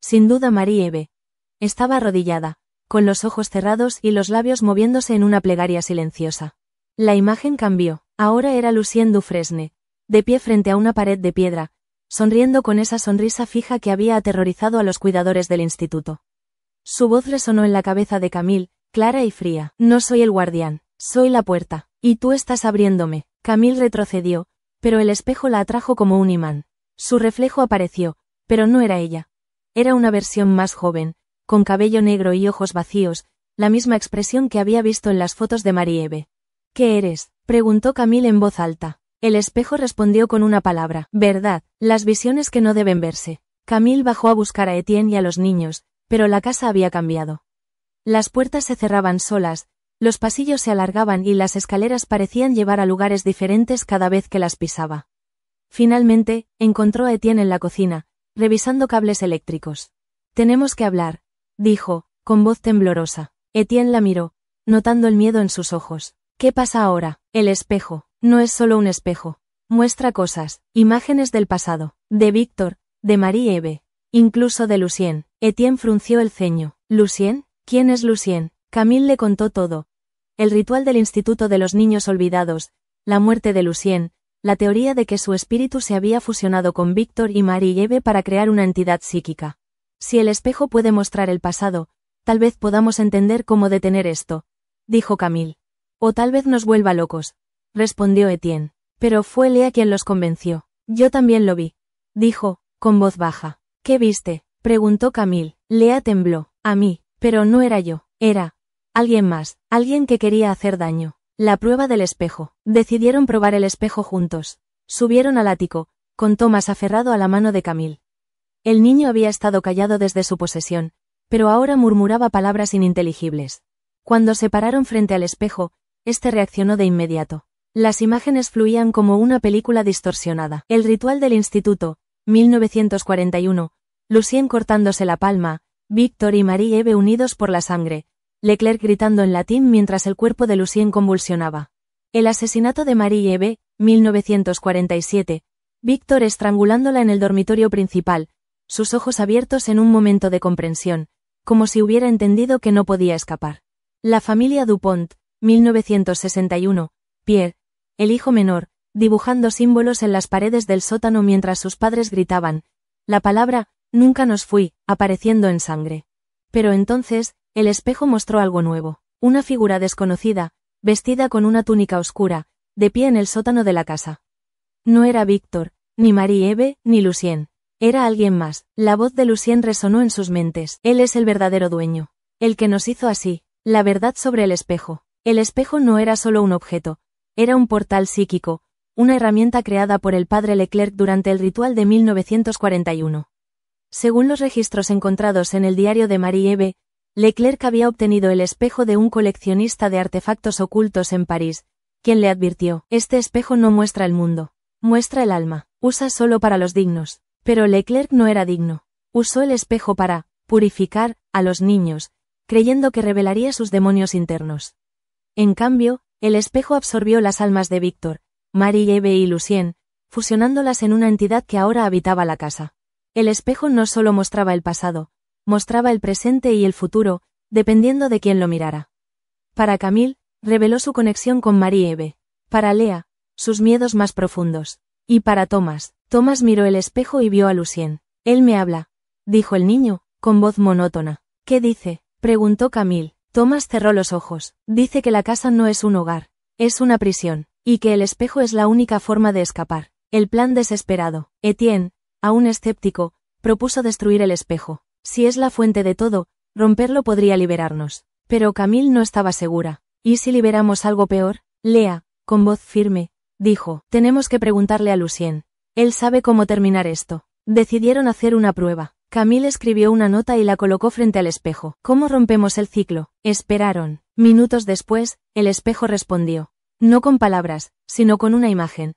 Sin duda Marie-Eve. Estaba arrodillada, con los ojos cerrados y los labios moviéndose en una plegaria silenciosa. La imagen cambió. Ahora era Lucien Dufresne, de pie frente a una pared de piedra, sonriendo con esa sonrisa fija que había aterrorizado a los cuidadores del instituto. Su voz resonó en la cabeza de Camille, clara y fría. No soy el guardián, soy la puerta, y tú estás abriéndome. Camille retrocedió, pero el espejo la atrajo como un imán. Su reflejo apareció, pero no era ella. Era una versión más joven, con cabello negro y ojos vacíos, la misma expresión que había visto en las fotos de Marie-Eve. ¿Qué eres?, preguntó Camille en voz alta. El espejo respondió con una palabra. Verdad, las visiones que no deben verse. Camille bajó a buscar a Etienne y a los niños, pero la casa había cambiado. Las puertas se cerraban solas, los pasillos se alargaban y las escaleras parecían llevar a lugares diferentes cada vez que las pisaba. Finalmente, encontró a Etienne en la cocina, revisando cables eléctricos. Tenemos que hablar, dijo, con voz temblorosa. Etienne la miró, notando el miedo en sus ojos. ¿Qué pasa ahora? El espejo. No es solo un espejo. Muestra cosas, imágenes del pasado, de Víctor, de Marie-Eve, incluso de Lucien. Etienne frunció el ceño. ¿Lucien? ¿Quién es Lucien? Camille le contó todo. El ritual del Instituto de los Niños Olvidados, la muerte de Lucien, la teoría de que su espíritu se había fusionado con Víctor y Marie-Eve para crear una entidad psíquica. Si el espejo puede mostrar el pasado, tal vez podamos entender cómo detener esto, dijo Camille. O tal vez nos vuelva locos, respondió Etienne. Pero fue Lea quien los convenció. Yo también lo vi, dijo, con voz baja. ¿Qué viste?, preguntó Camille. Lea tembló. A mí, pero no era yo, era alguien más, alguien que quería hacer daño. La prueba del espejo. Decidieron probar el espejo juntos. Subieron al ático, con Thomas aferrado a la mano de Camille. El niño había estado callado desde su posesión, pero ahora murmuraba palabras ininteligibles. Cuando se pararon frente al espejo, este reaccionó de inmediato. Las imágenes fluían como una película distorsionada. El ritual del instituto, 1941, Lucien cortándose la palma, Víctor y Marie-Eve unidos por la sangre, Leclerc gritando en latín mientras el cuerpo de Lucien convulsionaba. El asesinato de Marie-Eve, 1947, Víctor estrangulándola en el dormitorio principal, sus ojos abiertos en un momento de comprensión, como si hubiera entendido que no podía escapar. La familia Dupont, 1961, Pierre, el hijo menor, dibujando símbolos en las paredes del sótano mientras sus padres gritaban, la palabra, nunca nos fui, apareciendo en sangre. Pero entonces, el espejo mostró algo nuevo. Una figura desconocida, vestida con una túnica oscura, de pie en el sótano de la casa. No era Víctor, ni Marie-Eve, ni Lucien. Era alguien más. La voz de Lucien resonó en sus mentes. Él es el verdadero dueño. El que nos hizo así. La verdad sobre el espejo. El espejo no era solo un objeto. Era un portal psíquico, una herramienta creada por el padre Leclerc durante el ritual de 1941. Según los registros encontrados en el diario de Marie-Eve, Leclerc había obtenido el espejo de un coleccionista de artefactos ocultos en París, quien le advirtió: este espejo no muestra el mundo, muestra el alma, usa solo para los dignos. Pero Leclerc no era digno. Usó el espejo para purificar a los niños, creyendo que revelaría sus demonios internos. En cambio, el espejo absorbió las almas de Víctor, Marie-Eve y Lucien, fusionándolas en una entidad que ahora habitaba la casa. El espejo no solo mostraba el pasado, mostraba el presente y el futuro, dependiendo de quién lo mirara. Para Camille, reveló su conexión con Marie-Eve. Para Lea, sus miedos más profundos. Y para Thomas miró el espejo y vio a Lucien. Él me habla, dijo el niño, con voz monótona. ¿Qué dice?, preguntó Camille. Thomas cerró los ojos. Dice que la casa no es un hogar, es una prisión, y que el espejo es la única forma de escapar. El plan desesperado. Etienne, aún escéptico, propuso destruir el espejo. Si es la fuente de todo, romperlo podría liberarnos. Pero Camille no estaba segura. ¿Y si liberamos algo peor? Lea, con voz firme, dijo: tenemos que preguntarle a Lucien. Él sabe cómo terminar esto. Decidieron hacer una prueba. Camille escribió una nota y la colocó frente al espejo. ¿Cómo rompemos el ciclo? Esperaron. Minutos después, el espejo respondió. No con palabras, sino con una imagen.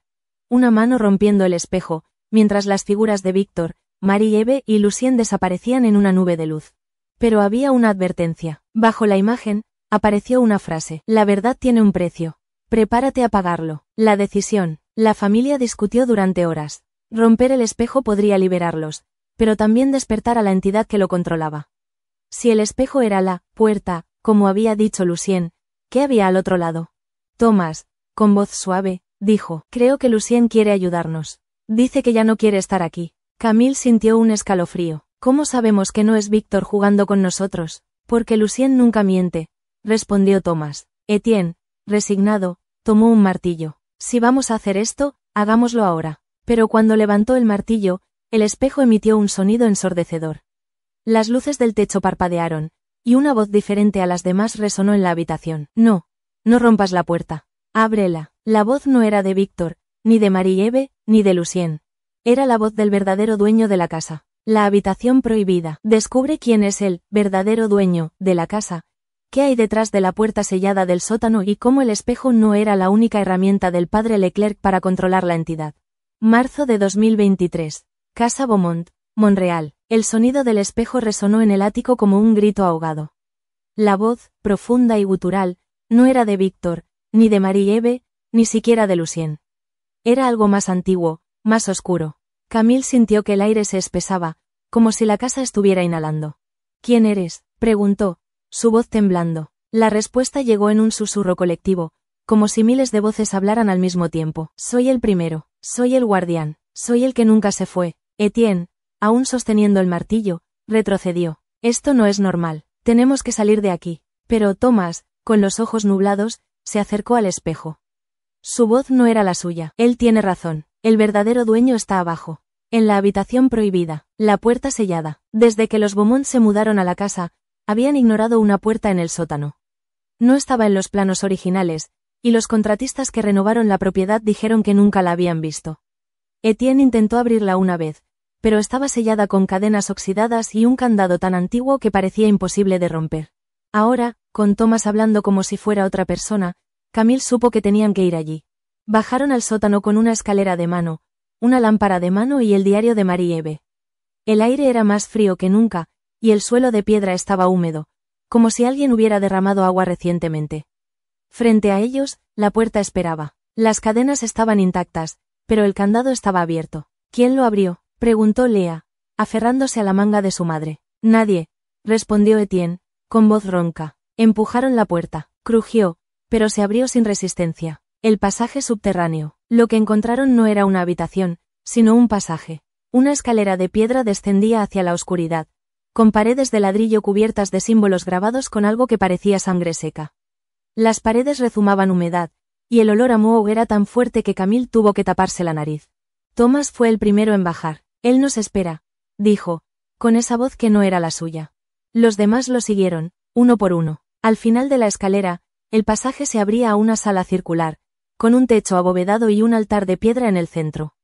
Una mano rompiendo el espejo, mientras las figuras de Víctor, Marie-Eve y Lucien desaparecían en una nube de luz. Pero había una advertencia. Bajo la imagen, apareció una frase. La verdad tiene un precio. Prepárate a pagarlo. La decisión. La familia discutió durante horas. Romper el espejo podría liberarlos, pero también despertar a la entidad que lo controlaba. Si el espejo era la puerta, como había dicho Lucien, ¿qué había al otro lado? Thomas, con voz suave, dijo: creo que Lucien quiere ayudarnos. Dice que ya no quiere estar aquí. Camille sintió un escalofrío. ¿Cómo sabemos que no es Víctor jugando con nosotros? Porque Lucien nunca miente, respondió Thomas. Etienne, resignado, tomó un martillo. Si vamos a hacer esto, hagámoslo ahora. Pero cuando levantó el martillo, el espejo emitió un sonido ensordecedor. Las luces del techo parpadearon, y una voz diferente a las demás resonó en la habitación. No rompas la puerta. Ábrela. La voz no era de Víctor, ni de Marie-Eve, ni de Lucien. Era la voz del verdadero dueño de la casa. La habitación prohibida. Descubre quién es el verdadero dueño de la casa. ¿Qué hay detrás de la puerta sellada del sótano y cómo el espejo no era la única herramienta del padre Leclerc para controlar la entidad? Marzo de 2023. Casa Beaumont, Montreal. El sonido del espejo resonó en el ático como un grito ahogado. La voz, profunda y gutural, no era de Víctor, ni de Marie-Eve, ni siquiera de Lucien. Era algo más antiguo, más oscuro. Camille sintió que el aire se espesaba, como si la casa estuviera inhalando. ¿Quién eres?, preguntó, su voz temblando. La respuesta llegó en un susurro colectivo, como si miles de voces hablaran al mismo tiempo. Soy el primero, soy el guardián, soy el que nunca se fue. Etienne, aún sosteniendo el martillo, retrocedió. Esto no es normal, tenemos que salir de aquí. Pero Thomas, con los ojos nublados, se acercó al espejo. Su voz no era la suya. Él tiene razón, el verdadero dueño está abajo. En la habitación prohibida, la puerta sellada. Desde que los Beaumont se mudaron a la casa, habían ignorado una puerta en el sótano. No estaba en los planos originales, y los contratistas que renovaron la propiedad dijeron que nunca la habían visto. Etienne intentó abrirla una vez, pero estaba sellada con cadenas oxidadas y un candado tan antiguo que parecía imposible de romper. Ahora, con Thomas hablando como si fuera otra persona, Camille supo que tenían que ir allí. Bajaron al sótano con una escalera de mano, una lámpara de mano y el diario de Marie-Eve. El aire era más frío que nunca, y el suelo de piedra estaba húmedo, como si alguien hubiera derramado agua recientemente. Frente a ellos, la puerta esperaba. Las cadenas estaban intactas, pero el candado estaba abierto. ¿Quién lo abrió?, preguntó Lea, aferrándose a la manga de su madre. Nadie, respondió Etienne, con voz ronca. Empujaron la puerta. Crujió, pero se abrió sin resistencia. El pasaje subterráneo. Lo que encontraron no era una habitación, sino un pasaje. Una escalera de piedra descendía hacia la oscuridad, con paredes de ladrillo cubiertas de símbolos grabados con algo que parecía sangre seca. Las paredes rezumaban humedad, y el olor a moho era tan fuerte que Camille tuvo que taparse la nariz. Thomas fue el primero en bajar. Él nos espera, dijo, con esa voz que no era la suya. Los demás lo siguieron, uno por uno. Al final de la escalera, el pasaje se abría a una sala circular, con un techo abovedado y un altar de piedra en el centro.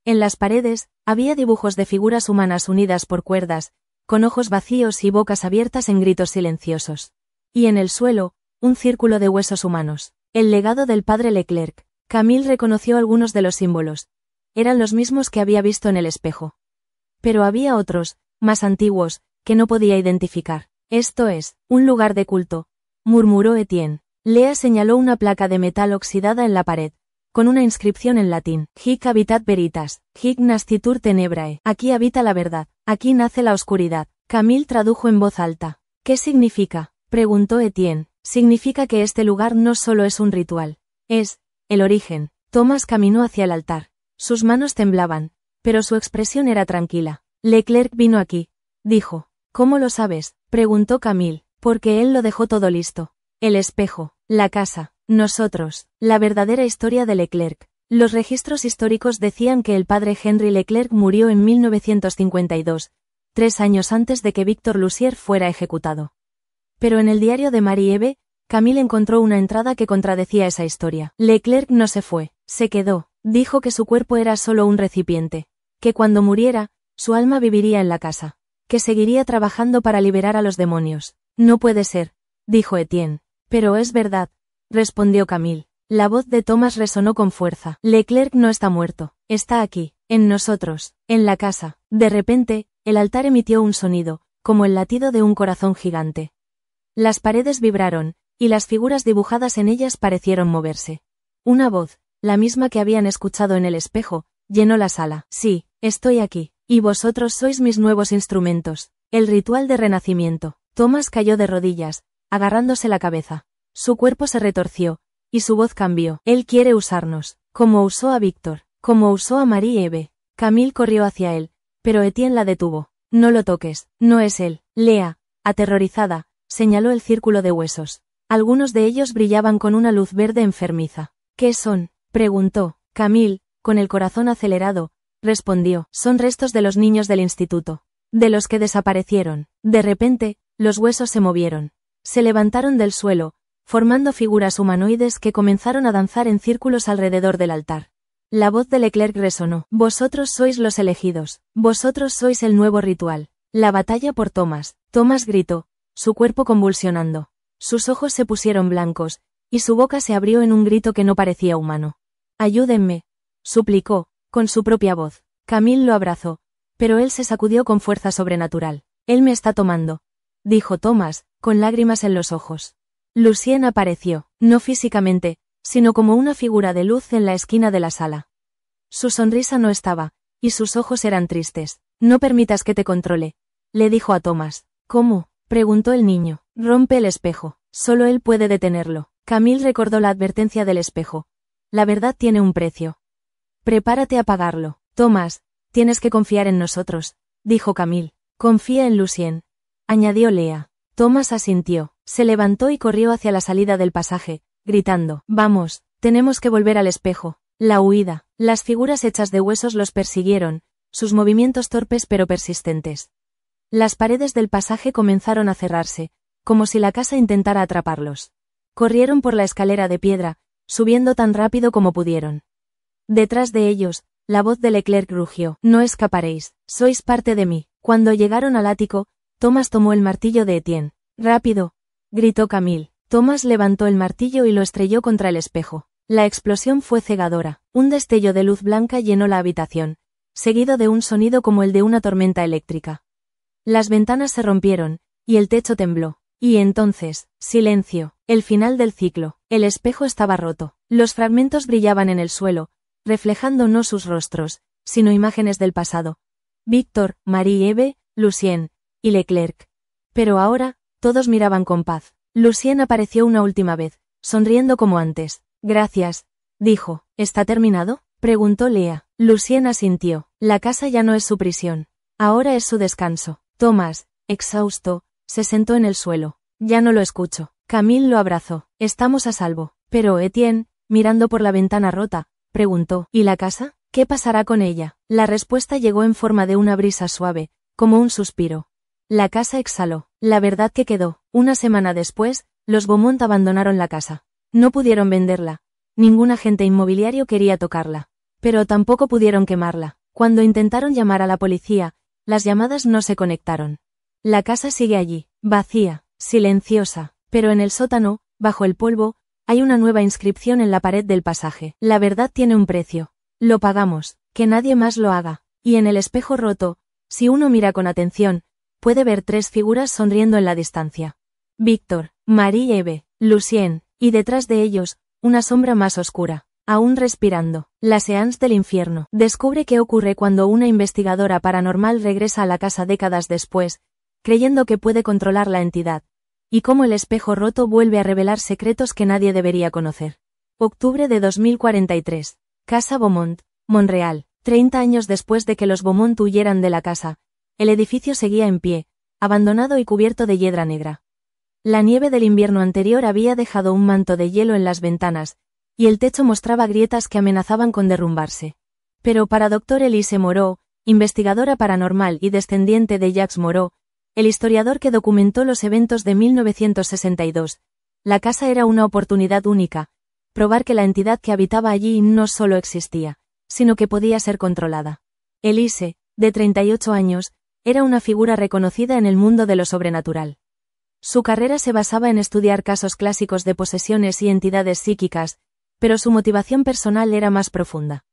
En las paredes, había dibujos de figuras humanas unidas por cuerdas, con ojos vacíos y bocas abiertas en gritos silenciosos. Y en el suelo, un círculo de huesos humanos. El legado del padre Leclerc. Camille reconoció algunos de los símbolos. Eran los mismos que había visto en el espejo. Pero había otros, más antiguos, que no podía identificar. Esto es, un lugar de culto, murmuró Etienne. Lea señaló una placa de metal oxidada en la pared, con una inscripción en latín. Hic habitat veritas, hic nascitur tenebrae. Aquí habita la verdad, aquí nace la oscuridad. Camille tradujo en voz alta. ¿Qué significa?, preguntó Etienne. Significa que este lugar no solo es un ritual. Es el origen. Thomas caminó hacia el altar. Sus manos temblaban, pero su expresión era tranquila. Leclerc vino aquí, dijo. ¿Cómo lo sabes?, preguntó Camille. Porque él lo dejó todo listo. El espejo, la casa, nosotros, la verdadera historia de Leclerc. Los registros históricos decían que el padre Henry Leclerc murió en 1952, 3 años antes de que Victor Lussier fuera ejecutado. Pero en el diario de Marie-Eve, Camille encontró una entrada que contradecía esa historia. Leclerc no se fue, se quedó. Dijo que su cuerpo era solo un recipiente, que cuando muriera, su alma viviría en la casa, que seguiría trabajando para liberar a los demonios. No puede ser, dijo Etienne. Pero es verdad, respondió Camille. La voz de Thomas resonó con fuerza. Leclerc no está muerto, está aquí, en nosotros, en la casa. De repente, el altar emitió un sonido, como el latido de un corazón gigante. Las paredes vibraron, y las figuras dibujadas en ellas parecieron moverse. Una voz, la misma que habían escuchado en el espejo, llenó la sala. Sí, estoy aquí, y vosotros sois mis nuevos instrumentos. El ritual de renacimiento. Thomas cayó de rodillas, agarrándose la cabeza. Su cuerpo se retorció, y su voz cambió. Él quiere usarnos, como usó a Víctor, como usó a Marie-Eve. Camille corrió hacia él, pero Etienne la detuvo. No lo toques, no es él. Lea, aterrorizada, señaló el círculo de huesos. Algunos de ellos brillaban con una luz verde enfermiza. ¿Qué son?, preguntó. Camille, con el corazón acelerado, respondió. Son restos de los niños del instituto. De los que desaparecieron. De repente, los huesos se movieron. Se levantaron del suelo, formando figuras humanoides que comenzaron a danzar en círculos alrededor del altar. La voz de Leclerc resonó. Vosotros sois los elegidos. Vosotros sois el nuevo ritual. La batalla por Thomas. Thomas gritó, su cuerpo convulsionando. Sus ojos se pusieron blancos, y su boca se abrió en un grito que no parecía humano. Ayúdenme, suplicó, con su propia voz. Camille lo abrazó, pero él se sacudió con fuerza sobrenatural. Él me está tomando, dijo Thomas, con lágrimas en los ojos. Lucien apareció, no físicamente, sino como una figura de luz en la esquina de la sala. Su sonrisa no estaba, y sus ojos eran tristes. No permitas que te controle, le dijo a Thomas. ¿Cómo?, preguntó el niño. Rompe el espejo, solo él puede detenerlo. Camille recordó la advertencia del espejo. La verdad tiene un precio. Prepárate a pagarlo. Thomas, tienes que confiar en nosotros, dijo Camille. Confía en Lucien, añadió Lea. Thomas asintió, se levantó y corrió hacia la salida del pasaje, gritando. Vamos, tenemos que volver al espejo. La huida. Las figuras hechas de huesos los persiguieron, sus movimientos torpes pero persistentes. Las paredes del pasaje comenzaron a cerrarse, como si la casa intentara atraparlos. Corrieron por la escalera de piedra, subiendo tan rápido como pudieron. Detrás de ellos, la voz de Leclerc rugió. No escaparéis, sois parte de mí. Cuando llegaron al ático, Thomas tomó el martillo de Etienne. ¡Rápido!, gritó Camille. Thomas levantó el martillo y lo estrelló contra el espejo. La explosión fue cegadora. Un destello de luz blanca llenó la habitación, seguido de un sonido como el de una tormenta eléctrica. Las ventanas se rompieron, y el techo tembló. Y entonces, silencio, el final del ciclo. El espejo estaba roto. Los fragmentos brillaban en el suelo, reflejando no sus rostros, sino imágenes del pasado. Víctor, Marie-Eve, Lucien y Leclerc. Pero ahora, todos miraban con paz. Lucien apareció una última vez, sonriendo como antes. Gracias, dijo. ¿Está terminado?, preguntó Lea. Lucien asintió. La casa ya no es su prisión. Ahora es su descanso. Thomas, exhausto, se sentó en el suelo. Ya no lo escucho. Camille lo abrazó. Estamos a salvo. Pero Etienne, mirando por la ventana rota, preguntó. ¿Y la casa? ¿Qué pasará con ella? La respuesta llegó en forma de una brisa suave, como un suspiro. La casa exhaló. La verdad que quedó. Una semana después, los Beaumont abandonaron la casa. No pudieron venderla, Ningún agente inmobiliario quería tocarla. Pero tampoco pudieron quemarla. Cuando intentaron llamar a la policía, las llamadas no se conectaron. La casa sigue allí, vacía, silenciosa, pero en el sótano, bajo el polvo, hay una nueva inscripción en la pared del pasaje. La verdad tiene un precio. Lo pagamos, que nadie más lo haga. Y en el espejo roto, si uno mira con atención, puede ver 3 figuras sonriendo en la distancia. Víctor, Marie y Eve, Lucien, y detrás de ellos, una sombra más oscura, aún respirando. La séance del infierno. Descubre qué ocurre cuando una investigadora paranormal regresa a la casa décadas después, creyendo que puede controlar la entidad, y cómo el espejo roto vuelve a revelar secretos que nadie debería conocer. Octubre de 2043. Casa Beaumont, Montreal. 30 años después de que los Beaumont huyeran de la casa, el edificio seguía en pie, abandonado y cubierto de hiedra negra. La nieve del invierno anterior había dejado un manto de hielo en las ventanas, y el techo mostraba grietas que amenazaban con derrumbarse. Pero para Dr. Elise Moreau, investigadora paranormal y descendiente de Jacques Moreau, el historiador que documentó los eventos de 1962, la casa era una oportunidad única, probar que la entidad que habitaba allí no solo existía, sino que podía ser controlada. Elise, de 38 años, era una figura reconocida en el mundo de lo sobrenatural. Su carrera se basaba en estudiar casos clásicos de posesiones y entidades psíquicas, pero su motivación personal era más profunda.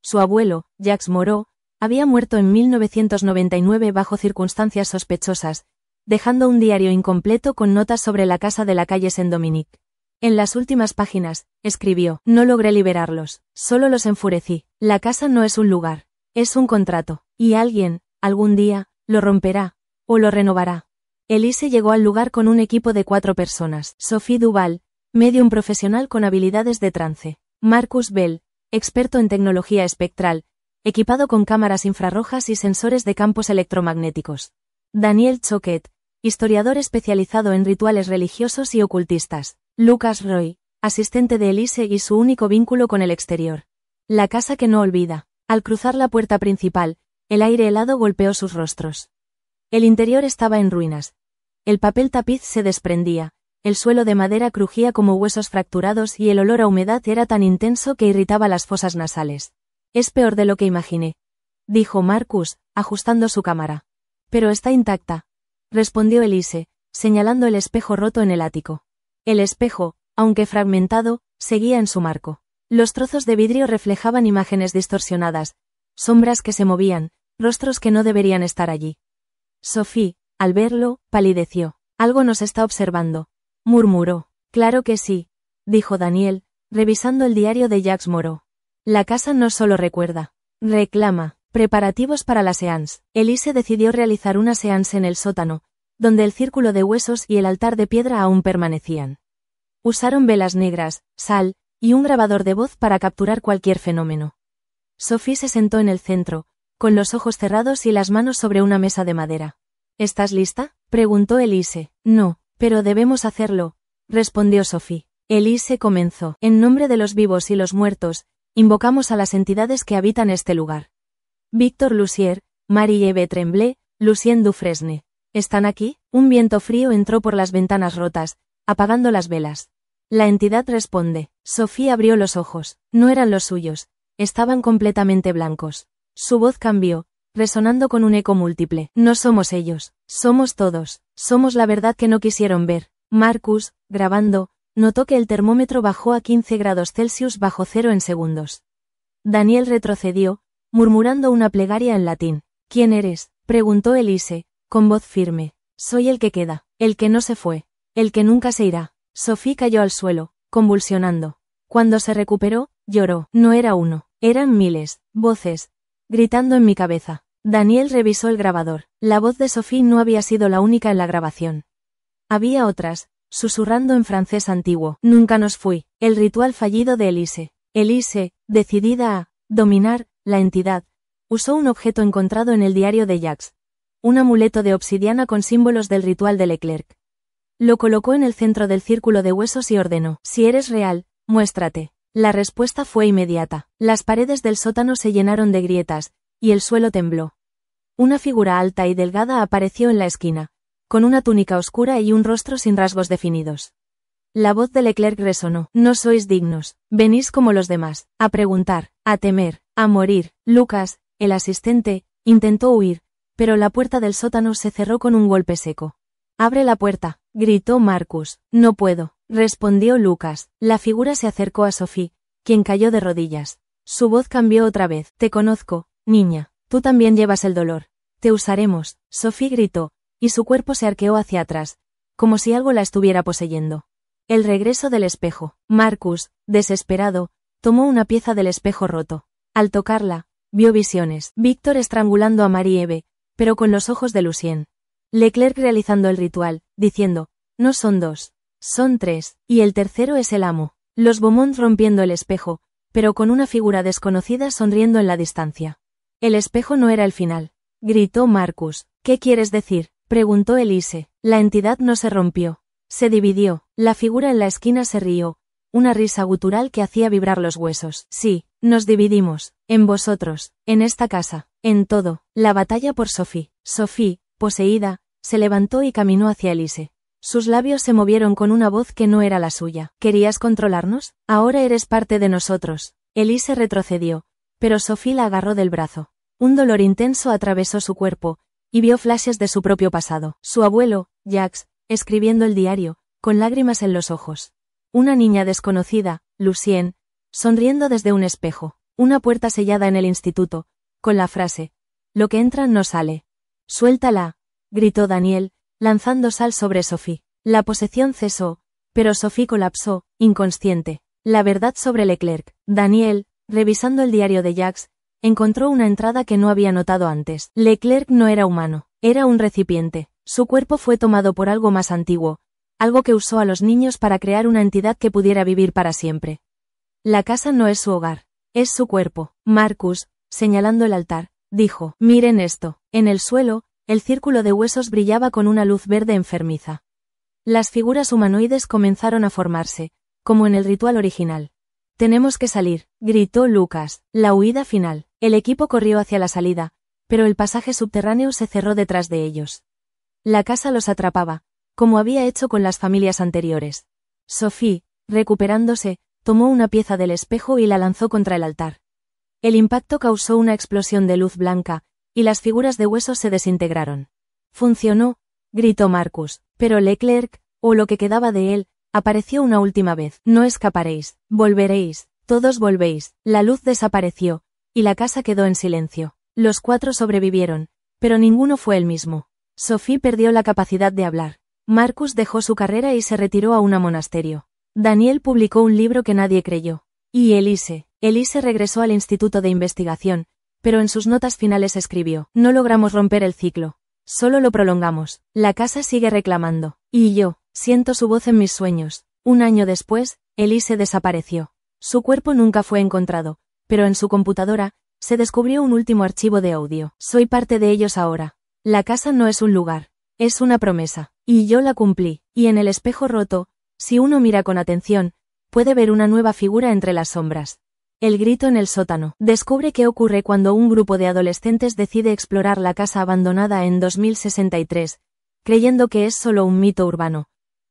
Su abuelo, Jacques Moreau, había muerto en 1999 bajo circunstancias sospechosas, dejando un diario incompleto con notas sobre la casa de la calle Saint-Dominique. En las últimas páginas, escribió: no logré liberarlos, solo los enfurecí. La casa no es un lugar, es un contrato, y alguien, algún día, lo romperá, o lo renovará. Elise llegó al lugar con un equipo de 4 personas. Sophie Duval, medium profesional con habilidades de trance. Marcus Bell, experto en tecnología espectral, equipado con cámaras infrarrojas y sensores de campos electromagnéticos. Daniel Choquet, historiador especializado en rituales religiosos y ocultistas. Lucas Roy, asistente de Elise y su único vínculo con el exterior. La casa que no olvida. Al cruzar la puerta principal, el aire helado golpeó sus rostros. El interior estaba en ruinas. El papel tapiz se desprendía, el suelo de madera crujía como huesos fracturados y el olor a humedad era tan intenso que irritaba las fosas nasales. Es peor de lo que imaginé, dijo Marcus, ajustando su cámara. Pero está intacta, respondió Elise, señalando el espejo roto en el ático. El espejo, aunque fragmentado, seguía en su marco. Los trozos de vidrio reflejaban imágenes distorsionadas, sombras que se movían, rostros que no deberían estar allí. Sophie, al verlo, palideció. Algo nos está observando, murmuró. Claro que sí, dijo Daniel, revisando el diario de Jacques Moreau. La casa no solo recuerda, reclama. Preparativos para la séance. Elise decidió realizar una séance en el sótano, donde el círculo de huesos y el altar de piedra aún permanecían. Usaron velas negras, sal, y un grabador de voz para capturar cualquier fenómeno. Sophie se sentó en el centro, con los ojos cerrados y las manos sobre una mesa de madera. ¿Estás lista?, preguntó Elise. No, pero debemos hacerlo, respondió Sophie. Elise comenzó. En nombre de los vivos y los muertos, invocamos a las entidades que habitan este lugar. Víctor Lussier, Marie-Eve Tremblay, Lucien Dufresne. ¿Están aquí? Un viento frío entró por las ventanas rotas, apagando las velas. La entidad responde. Sophie abrió los ojos. No eran los suyos. Estaban completamente blancos. Su voz cambió, resonando con un eco múltiple. No somos ellos. Somos todos. Somos la verdad que no quisieron ver. Marcus, grabando, notó que el termómetro bajó a 15 grados Celsius bajo cero en segundos. Daniel retrocedió, murmurando una plegaria en latín. ¿Quién eres?, preguntó Elise, con voz firme. Soy el que queda, el que no se fue, el que nunca se irá. Sophie cayó al suelo, convulsionando. Cuando se recuperó, lloró. No era uno, eran miles, voces, gritando en mi cabeza. Daniel revisó el grabador. La voz de Sophie no había sido la única en la grabación. Había otras, susurrando en francés antiguo. Nunca nos fui. El ritual fallido de Elise. Elise, decidida a dominar la entidad, usó un objeto encontrado en el diario de Jacques. Un amuleto de obsidiana con símbolos del ritual de Leclerc. Lo colocó en el centro del círculo de huesos y ordenó: si eres real, muéstrate. La respuesta fue inmediata. Las paredes del sótano se llenaron de grietas, y el suelo tembló. Una figura alta y delgada apareció en la esquina, con una túnica oscura y un rostro sin rasgos definidos. La voz de Leclerc resonó. No sois dignos. Venís como los demás, a preguntar, a temer, a morir. Lucas, el asistente, intentó huir, pero la puerta del sótano se cerró con un golpe seco. Abre la puerta, gritó Marcus. No puedo, respondió Lucas. La figura se acercó a Sophie, quien cayó de rodillas. Su voz cambió otra vez. Te conozco, niña. Tú también llevas el dolor. Te usaremos, Sophie gritó, y su cuerpo se arqueó hacia atrás, como si algo la estuviera poseyendo. El regreso del espejo. Marcus, desesperado, tomó una pieza del espejo roto. Al tocarla, vio visiones. Víctor estrangulando a Marie-Eve, pero con los ojos de Lucien. Leclerc realizando el ritual, diciendo, no son dos, son tres, y el tercero es el amo. Los Beaumont rompiendo el espejo, pero con una figura desconocida sonriendo en la distancia. El espejo no era el final, gritó Marcus. ¿Qué quieres decir?, preguntó Elise. La entidad no se rompió. Se dividió. La figura en la esquina se rió, una risa gutural que hacía vibrar los huesos. Sí, nos dividimos, en vosotros, en esta casa, en todo. La batalla por Sophie. Sophie, poseída, se levantó y caminó hacia Elise. Sus labios se movieron con una voz que no era la suya. ¿Querías controlarnos? Ahora eres parte de nosotros. Elise retrocedió, pero Sophie la agarró del brazo. Un dolor intenso atravesó su cuerpo, y vio flashes de su propio pasado. Su abuelo, Jacques, escribiendo el diario, con lágrimas en los ojos. Una niña desconocida, Lucien, sonriendo desde un espejo. Una puerta sellada en el instituto, con la frase, lo que entra no sale. Suéltala, gritó Daniel, lanzando sal sobre Sophie. La posesión cesó, pero Sophie colapsó, inconsciente. La verdad sobre Leclerc. Daniel, revisando el diario de Jacques, encontró una entrada que no había notado antes. Leclerc no era humano, era un recipiente. Su cuerpo fue tomado por algo más antiguo, algo que usó a los niños para crear una entidad que pudiera vivir para siempre. La casa no es su hogar, es su cuerpo. Marcus, señalando el altar, dijo, miren esto. En el suelo, el círculo de huesos brillaba con una luz verde enfermiza. Las figuras humanoides comenzaron a formarse, como en el ritual original. Tenemos que salir, gritó Lucas. La huida final. El equipo corrió hacia la salida, pero el pasaje subterráneo se cerró detrás de ellos. La casa los atrapaba, como había hecho con las familias anteriores. Sophie, recuperándose, tomó una pieza del espejo y la lanzó contra el altar. El impacto causó una explosión de luz blanca, y las figuras de huesos se desintegraron. Funcionó, gritó Marcus, pero Leclerc, o lo que quedaba de él, apareció una última vez. No escaparéis, volveréis, todos volvéis. La luz desapareció, y la casa quedó en silencio. Los cuatro sobrevivieron, pero ninguno fue el mismo. Sophie perdió la capacidad de hablar. Marcus dejó su carrera y se retiró a un monasterio. Daniel publicó un libro que nadie creyó. Y Elise regresó al instituto de investigación, pero en sus notas finales escribió, no logramos romper el ciclo. Solo lo prolongamos. La casa sigue reclamando. Y yo, siento su voz en mis sueños. Un año después, Elise desapareció. Su cuerpo nunca fue encontrado, pero en su computadora, se descubrió un último archivo de audio. Soy parte de ellos ahora. La casa no es un lugar, es una promesa. Y yo la cumplí. Y en el espejo roto, si uno mira con atención, puede ver una nueva figura entre las sombras. El grito en el sótano. Descubre qué ocurre cuando un grupo de adolescentes decide explorar la casa abandonada en 2063, creyendo que es solo un mito urbano.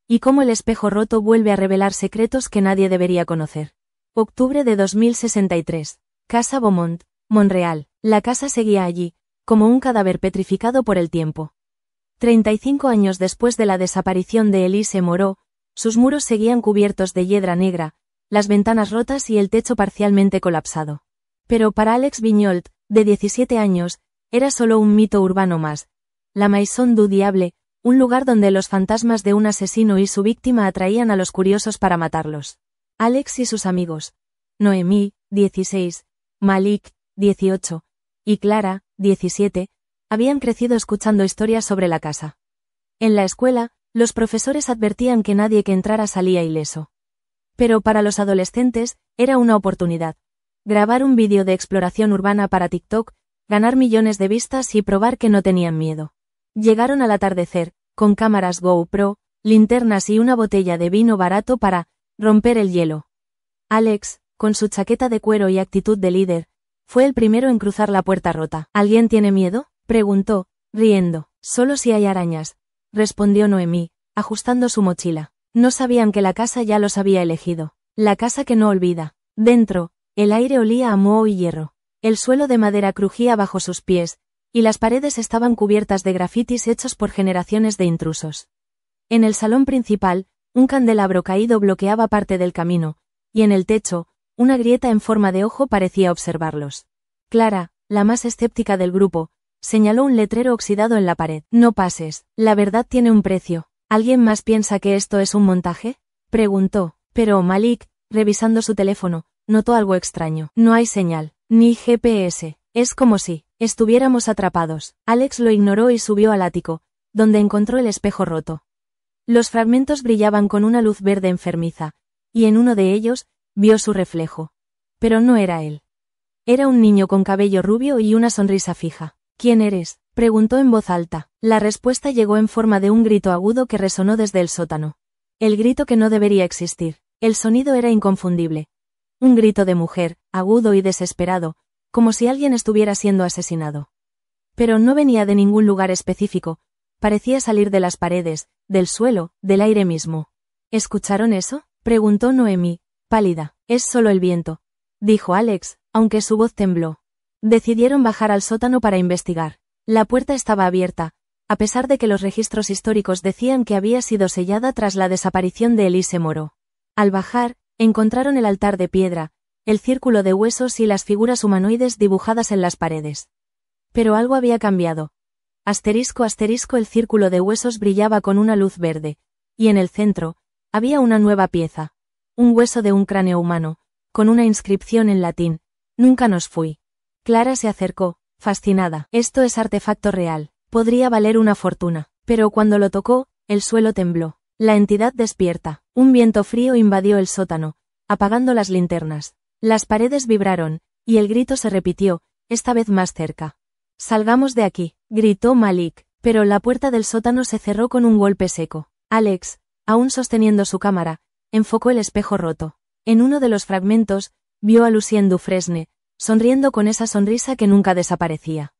Y cómo el espejo roto vuelve a revelar secretos que nadie debería conocer. Octubre de 2063. Casa Beaumont, Montreal. La casa seguía allí, como un cadáver petrificado por el tiempo. 35 años después de la desaparición de Elise Moreau, sus muros seguían cubiertos de hiedra negra, las ventanas rotas y el techo parcialmente colapsado. Pero para Alex Vignolt, de 17 años, era solo un mito urbano más. La Maison du Diable, un lugar donde los fantasmas de un asesino y su víctima atraían a los curiosos para matarlos. Alex y sus amigos, Noemí, 16, Malik, 18, y Clara, 17, habían crecido escuchando historias sobre la casa. En la escuela, los profesores advertían que nadie que entrara salía ileso. Pero para los adolescentes, era una oportunidad. Grabar un vídeo de exploración urbana para TikTok, ganar millones de vistas y probar que no tenían miedo. Llegaron al atardecer, con cámaras GoPro, linternas y una botella de vino barato para romper el hielo. Alex, con su chaqueta de cuero y actitud de líder, fue el primero en cruzar la puerta rota. ¿Alguien tiene miedo?, preguntó, riendo. Solo si hay arañas, respondió Noemí, ajustando su mochila. No sabían que la casa ya los había elegido. La casa que no olvida. Dentro, el aire olía a moho y hierro. El suelo de madera crujía bajo sus pies, y las paredes estaban cubiertas de grafitis hechos por generaciones de intrusos. En el salón principal, un candelabro caído bloqueaba parte del camino, y en el techo, una grieta en forma de ojo parecía observarlos. Clara, la más escéptica del grupo, señaló un letrero oxidado en la pared. No pases, la verdad tiene un precio. ¿Alguien más piensa que esto es un montaje? Preguntó, pero Malik, revisando su teléfono, notó algo extraño. No hay señal, ni GPS, es como si estuviéramos atrapados. Alex lo ignoró y subió al ático, donde encontró el espejo roto. Los fragmentos brillaban con una luz verde enfermiza, y en uno de ellos, vio su reflejo. Pero no era él. Era un niño con cabello rubio y una sonrisa fija. ¿Quién eres?, preguntó en voz alta. La respuesta llegó en forma de un grito agudo que resonó desde el sótano. El grito que no debería existir. El sonido era inconfundible. Un grito de mujer, agudo y desesperado, como si alguien estuviera siendo asesinado. Pero no venía de ningún lugar específico, parecía salir de las paredes, del suelo, del aire mismo. ¿Escucharon eso?, preguntó Noemi, pálida. Es solo el viento, dijo Alex, aunque su voz tembló. Decidieron bajar al sótano para investigar. La puerta estaba abierta, a pesar de que los registros históricos decían que había sido sellada tras la desaparición de Elise Moreau. Al bajar, encontraron el altar de piedra, el círculo de huesos y las figuras humanoides dibujadas en las paredes. Pero algo había cambiado. Asterisco asterisco, el círculo de huesos brillaba con una luz verde, y en el centro, había una nueva pieza. Un hueso de un cráneo humano, con una inscripción en latín. Nunca nos fui. Clara se acercó, fascinada. Esto es artefacto real, podría valer una fortuna. Pero cuando lo tocó, el suelo tembló. La entidad despierta. Un viento frío invadió el sótano, apagando las linternas. Las paredes vibraron, y el grito se repitió, esta vez más cerca. Salgamos de aquí, gritó Malik, pero la puerta del sótano se cerró con un golpe seco. Alex, aún sosteniendo su cámara, enfocó el espejo roto. En uno de los fragmentos, vio a Lucien Dufresne, sonriendo con esa sonrisa que nunca desaparecía.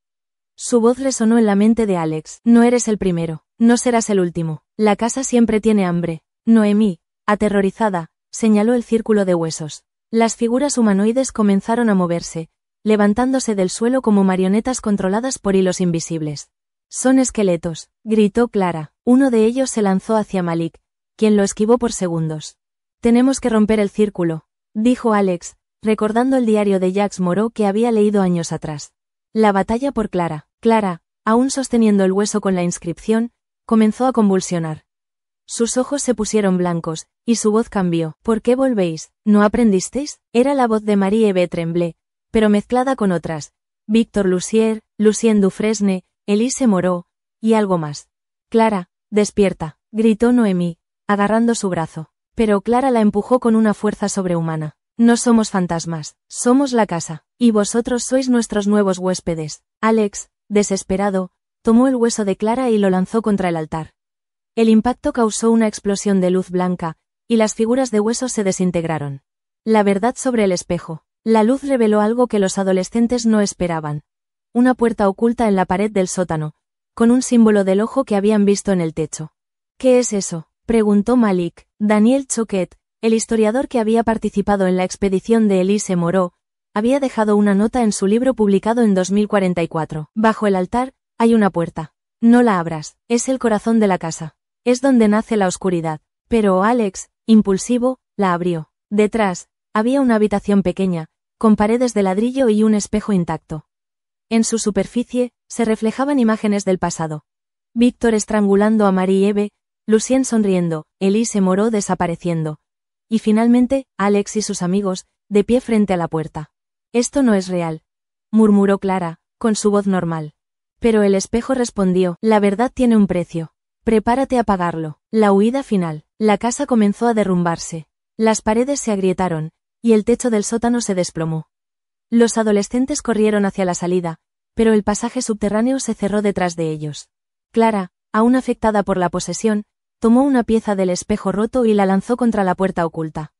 Su voz resonó en la mente de Alex. No eres el primero, no serás el último. La casa siempre tiene hambre. Noemí, aterrorizada, señaló el círculo de huesos. Las figuras humanoides comenzaron a moverse, levantándose del suelo como marionetas controladas por hilos invisibles. Son esqueletos, gritó Clara. Uno de ellos se lanzó hacia Malik, quien lo esquivó por segundos. Tenemos que romper el círculo, dijo Alex, recordando el diario de Jacques Moreau que había leído años atrás. La batalla por Clara. Clara, aún sosteniendo el hueso con la inscripción, comenzó a convulsionar. Sus ojos se pusieron blancos, y su voz cambió. ¿Por qué volvéis? ¿No aprendisteis? Era la voz de Marie-Eve Tremblay, pero mezclada con otras. Victor Lussier, Lucien Dufresne, Elise Moreau, y algo más. Clara, despierta, gritó Noemí, agarrando su brazo. Pero Clara la empujó con una fuerza sobrehumana. No somos fantasmas, somos la casa, y vosotros sois nuestros nuevos huéspedes. Alex, desesperado, tomó el hueso de Clara y lo lanzó contra el altar. El impacto causó una explosión de luz blanca, y las figuras de huesos se desintegraron. La verdad sobre el espejo. La luz reveló algo que los adolescentes no esperaban. Una puerta oculta en la pared del sótano, con un símbolo del ojo que habían visto en el techo. ¿Qué es eso?, preguntó Malik. Daniel Choquet, el historiador que había participado en la expedición de Elise Moreau, había dejado una nota en su libro publicado en 2044. Bajo el altar, hay una puerta. No la abras, es el corazón de la casa. Es donde nace la oscuridad. Pero Alex, impulsivo, la abrió. Detrás, había una habitación pequeña, con paredes de ladrillo y un espejo intacto. En su superficie, se reflejaban imágenes del pasado. Víctor estrangulando a Marie-Eve, Lucien sonriendo, Elise Moreau desapareciendo. Y finalmente, Alex y sus amigos, de pie frente a la puerta. Esto no es real, murmuró Clara, con su voz normal. Pero el espejo respondió, la verdad tiene un precio. Prepárate a pagarlo. La huida final. La casa comenzó a derrumbarse. Las paredes se agrietaron, y el techo del sótano se desplomó. Los adolescentes corrieron hacia la salida, pero el pasaje subterráneo se cerró detrás de ellos. Clara, aún afectada por la posesión, tomó una pieza del espejo roto y la lanzó contra la puerta oculta.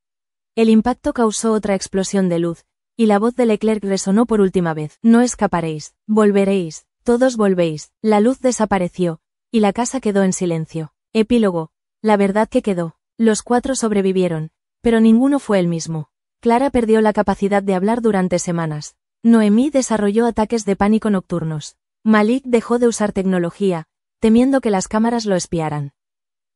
El impacto causó otra explosión de luz, y la voz de Leclerc resonó por última vez. No escaparéis, volveréis, todos volvéis. La luz desapareció, y la casa quedó en silencio. Epílogo. La verdad que quedó. Los 4 sobrevivieron, pero ninguno fue el mismo. Clara perdió la capacidad de hablar durante semanas. Noemí desarrolló ataques de pánico nocturnos. Malik dejó de usar tecnología, temiendo que las cámaras lo espiaran.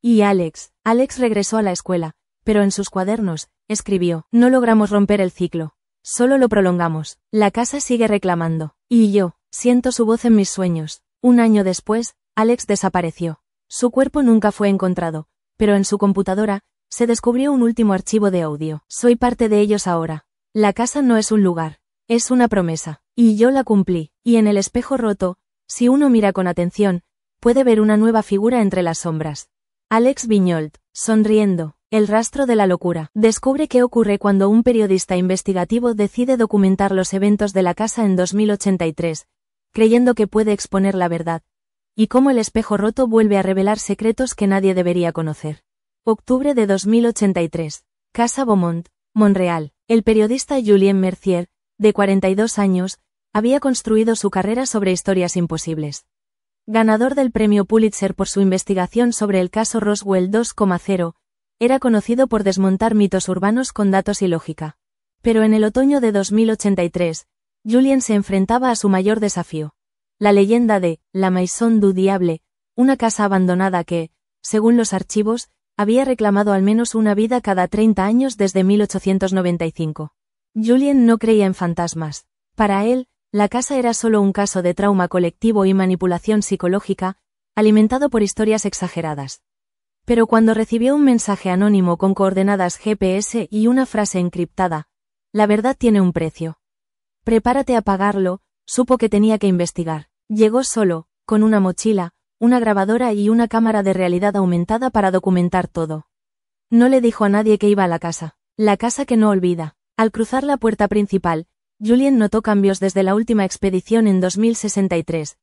Y Alex regresó a la escuela, pero en sus cuadernos, escribió: no logramos romper el ciclo. Solo lo prolongamos. La casa sigue reclamando. Y yo, siento su voz en mis sueños. Un año después, Alex desapareció. Su cuerpo nunca fue encontrado, pero en su computadora, se descubrió un último archivo de audio. Soy parte de ellos ahora. La casa no es un lugar. Es una promesa. Y yo la cumplí. Y en el espejo roto, si uno mira con atención, puede ver una nueva figura entre las sombras. Alex Vignold, sonriendo. El rastro de la locura. Descubre qué ocurre cuando un periodista investigativo decide documentar los eventos de la casa en 2083, creyendo que puede exponer la verdad. Y cómo el espejo roto vuelve a revelar secretos que nadie debería conocer. Octubre de 2083. Casa Beaumont, Montreal. El periodista Julien Mercier, de 42 años, había construido su carrera sobre historias imposibles. Ganador del premio Pulitzer por su investigación sobre el caso Roswell 2,0, era conocido por desmontar mitos urbanos con datos y lógica. Pero en el otoño de 2083, Julien se enfrentaba a su mayor desafío. La leyenda de La Maison du Diable, una casa abandonada que, según los archivos, había reclamado al menos una vida cada 30 años desde 1895. Julien no creía en fantasmas. Para él, la casa era solo un caso de trauma colectivo y manipulación psicológica, alimentado por historias exageradas. Pero cuando recibió un mensaje anónimo con coordenadas GPS y una frase encriptada, la verdad tiene un precio. Prepárate a pagarlo, supo que tenía que investigar. Llegó solo, con una mochila, una grabadora y una cámara de realidad aumentada para documentar todo. No le dijo a nadie que iba a la casa que no olvida. Al cruzar la puerta principal, Julien notó cambios desde la última expedición en 2063.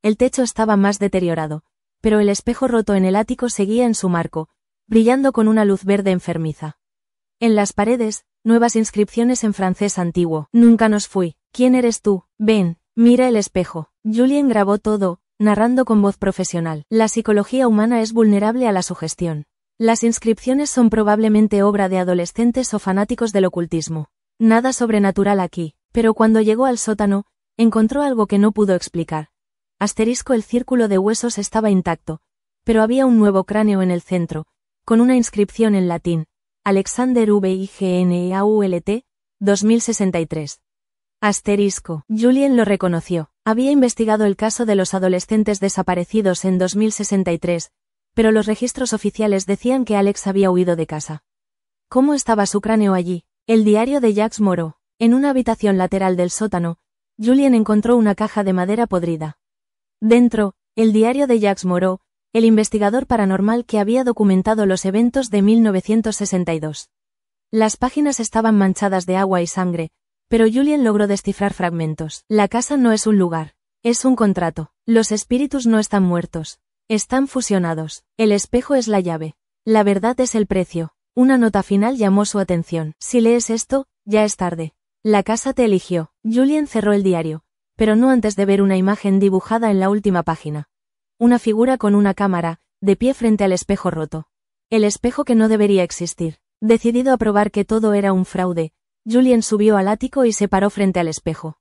El techo estaba más deteriorado, pero el espejo roto en el ático seguía en su marco, brillando con una luz verde enfermiza. En las paredes, nuevas inscripciones en francés antiguo. Nunca nos fui. ¿Quién eres tú? Ven, mira el espejo. Julien grabó todo, narrando con voz profesional. La psicología humana es vulnerable a la sugestión. Las inscripciones son probablemente obra de adolescentes o fanáticos del ocultismo. Nada sobrenatural aquí, pero cuando llegó al sótano, encontró algo que no pudo explicar. El círculo de huesos estaba intacto, pero había un nuevo cráneo en el centro, con una inscripción en latín: Alexander Vigneault, 2063. Julien lo reconoció. Había investigado el caso de los adolescentes desaparecidos en 2063, pero los registros oficiales decían que Alex había huido de casa. ¿Cómo estaba su cráneo allí? El diario de Jacques Moreau. En una habitación lateral del sótano, Julien encontró una caja de madera podrida. Dentro, el diario de Jacques Moreau, el investigador paranormal que había documentado los eventos de 1962. Las páginas estaban manchadas de agua y sangre, pero Julien logró descifrar fragmentos. La casa no es un lugar, es un contrato. Los espíritus no están muertos, están fusionados. El espejo es la llave. La verdad es el precio. Una nota final llamó su atención. Si lees esto, ya es tarde. La casa te eligió. Julien cerró el diario, pero no antes de ver una imagen dibujada en la última página. Una figura con una cámara, de pie frente al espejo roto. El espejo que no debería existir. Decidido a probar que todo era un fraude, Julien subió al ático y se paró frente al espejo.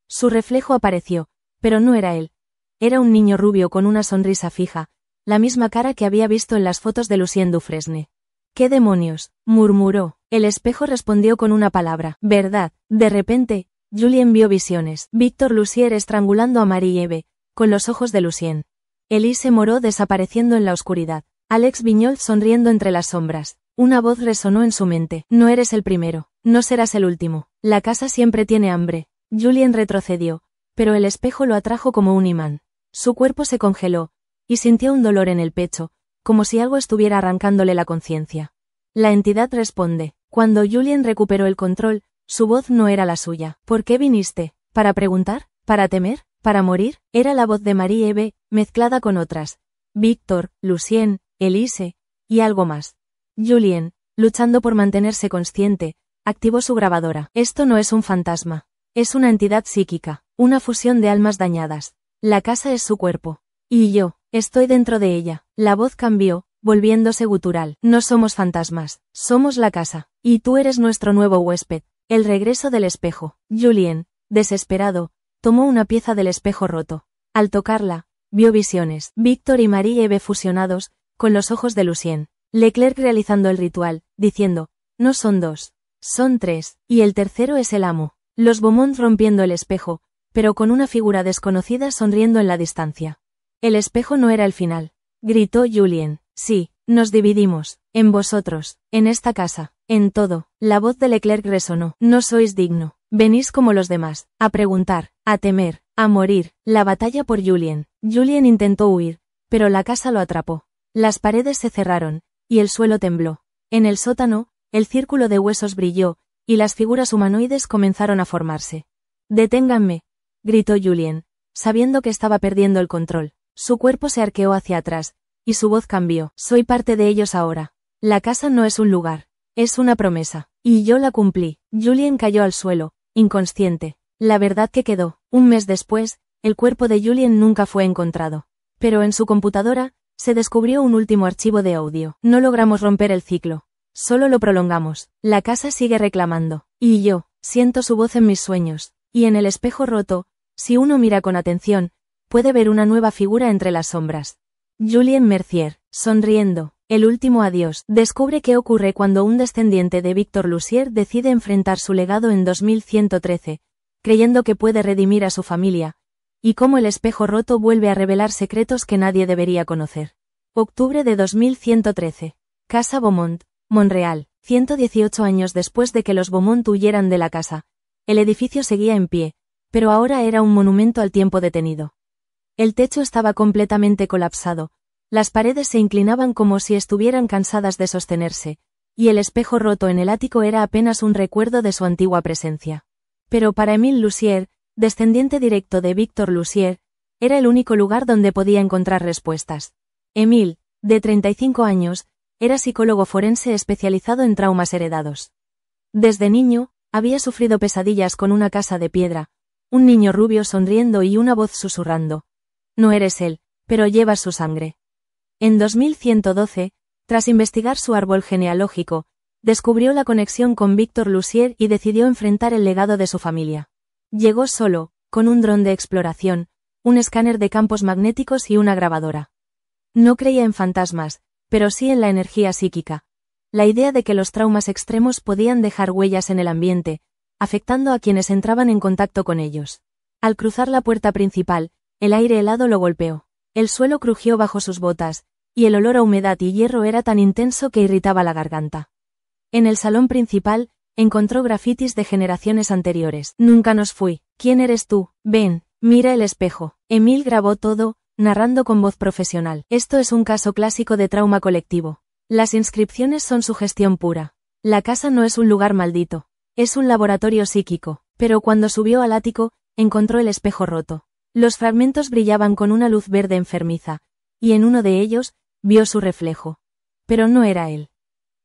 Su reflejo apareció, pero no era él. Era un niño rubio con una sonrisa fija, la misma cara que había visto en las fotos de Lucien Dufresne. «¿Qué demonios?», murmuró. El espejo respondió con una palabra: «Verdad». De repente, Julien vio visiones. Victor Lussier estrangulando a Marie-Eve, con los ojos de Lucien. Elise Moreau desapareciendo en la oscuridad. Alex Vignold sonriendo entre las sombras. Una voz resonó en su mente: «No eres el primero, no serás el último. La casa siempre tiene hambre». Julien retrocedió, pero el espejo lo atrajo como un imán. Su cuerpo se congeló, y sintió un dolor en el pecho, como si algo estuviera arrancándole la conciencia. La entidad responde. Cuando Julien recuperó el control, su voz no era la suya. «¿Por qué viniste? ¿Para preguntar? ¿Para temer? ¿Para morir?». Era la voz de Marie-Eve, mezclada con otras. Victor, Lucien, Elise, y algo más. Julien, luchando por mantenerse consciente, activó su grabadora. Esto no es un fantasma. Es una entidad psíquica, una fusión de almas dañadas. La casa es su cuerpo. Y yo, estoy dentro de ella. La voz cambió, volviéndose gutural. No somos fantasmas, somos la casa. Y tú eres nuestro nuevo huésped. El regreso del espejo. Julien, desesperado, tomó una pieza del espejo roto. Al tocarla, vio visiones. Víctor y Marie-Eve fusionados, con los ojos de Lucien. Leclerc realizando el ritual, diciendo, no son dos, son tres, y el tercero es el amo. Los Beaumont rompiendo el espejo, pero con una figura desconocida sonriendo en la distancia. El espejo no era el final. Gritó Julien. Sí, nos dividimos, en vosotros, en esta casa, en todo. La voz de Leclerc resonó. No sois digno, venís como los demás, a preguntar, a temer, a morir. La batalla por Julien. Julien intentó huir, pero la casa lo atrapó. Las paredes se cerraron, y el suelo tembló. En el sótano, el círculo de huesos brilló, y las figuras humanoides comenzaron a formarse. Deténganme, gritó Julien, sabiendo que estaba perdiendo el control. Su cuerpo se arqueó hacia atrás, y su voz cambió. Soy parte de ellos ahora. La casa no es un lugar, es una promesa. Y yo la cumplí. Julien cayó al suelo, inconsciente. La verdad que quedó. Un mes después, el cuerpo de Julien nunca fue encontrado. Pero en su computadora, se descubrió un último archivo de audio. No logramos romper el ciclo. Solo lo prolongamos. La casa sigue reclamando. Y yo, siento su voz en mis sueños. Y en el espejo roto, si uno mira con atención, puede ver una nueva figura entre las sombras. Julien Mercier, sonriendo, el último adiós. Descubre qué ocurre cuando un descendiente de Víctor Lussier decide enfrentar su legado en 2113, creyendo que puede redimir a su familia, y cómo el espejo roto vuelve a revelar secretos que nadie debería conocer. Octubre de 2113. Casa Beaumont, Montreal. 118 años después de que los Beaumont huyeran de la casa, el edificio seguía en pie, pero ahora era un monumento al tiempo detenido. El techo estaba completamente colapsado, las paredes se inclinaban como si estuvieran cansadas de sostenerse, y el espejo roto en el ático era apenas un recuerdo de su antigua presencia. Pero para Émile Lussier, descendiente directo de Víctor Lussier, era el único lugar donde podía encontrar respuestas. Émile, de 35 años, era psicólogo forense especializado en traumas heredados. Desde niño, había sufrido pesadillas con una casa de piedra, un niño rubio sonriendo y una voz susurrando. No eres él, pero llevas su sangre. En 2112, tras investigar su árbol genealógico, descubrió la conexión con Víctor Lussier y decidió enfrentar el legado de su familia. Llegó solo, con un dron de exploración, un escáner de campos magnéticos y una grabadora. No creía en fantasmas, pero sí en la energía psíquica. La idea de que los traumas extremos podían dejar huellas en el ambiente, afectando a quienes entraban en contacto con ellos. Al cruzar la puerta principal, el aire helado lo golpeó. El suelo crujió bajo sus botas, y el olor a humedad y hierro era tan intenso que irritaba la garganta. En el salón principal, encontró grafitis de generaciones anteriores. Nunca nos fui. ¿Quién eres tú? Ven, mira el espejo. Émile grabó todo, narrando con voz profesional. Esto es un caso clásico de trauma colectivo. Las inscripciones son sugestión pura. La casa no es un lugar maldito. Es un laboratorio psíquico. Pero cuando subió al ático, encontró el espejo roto. Los fragmentos brillaban con una luz verde enfermiza, y en uno de ellos, vio su reflejo. Pero no era él.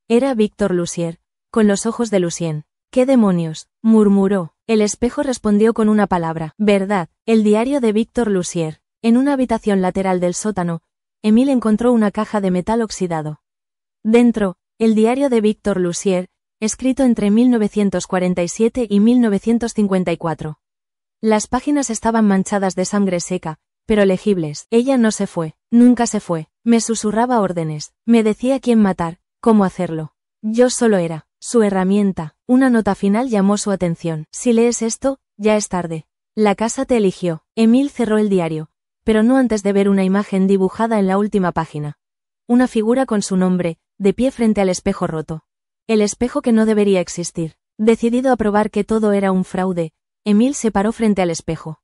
Era Víctor Lussier, con los ojos de Lucien. ¿Qué demonios?, murmuró. El espejo respondió con una palabra. Verdad, el diario de Víctor Lussier. En una habitación lateral del sótano, Émile encontró una caja de metal oxidado. Dentro, el diario de Víctor Lussier, escrito entre 1947 y 1954. Las páginas estaban manchadas de sangre seca, pero legibles. Ella no se fue, nunca se fue. Me susurraba órdenes, me decía quién matar, cómo hacerlo. Yo solo era su herramienta. Una nota final llamó su atención. Si lees esto, ya es tarde. La casa te eligió. Émile cerró el diario, pero no antes de ver una imagen dibujada en la última página. Una figura con su nombre, de pie frente al espejo roto. El espejo que no debería existir. Decidido a probar que todo era un fraude, Émile se paró frente al espejo.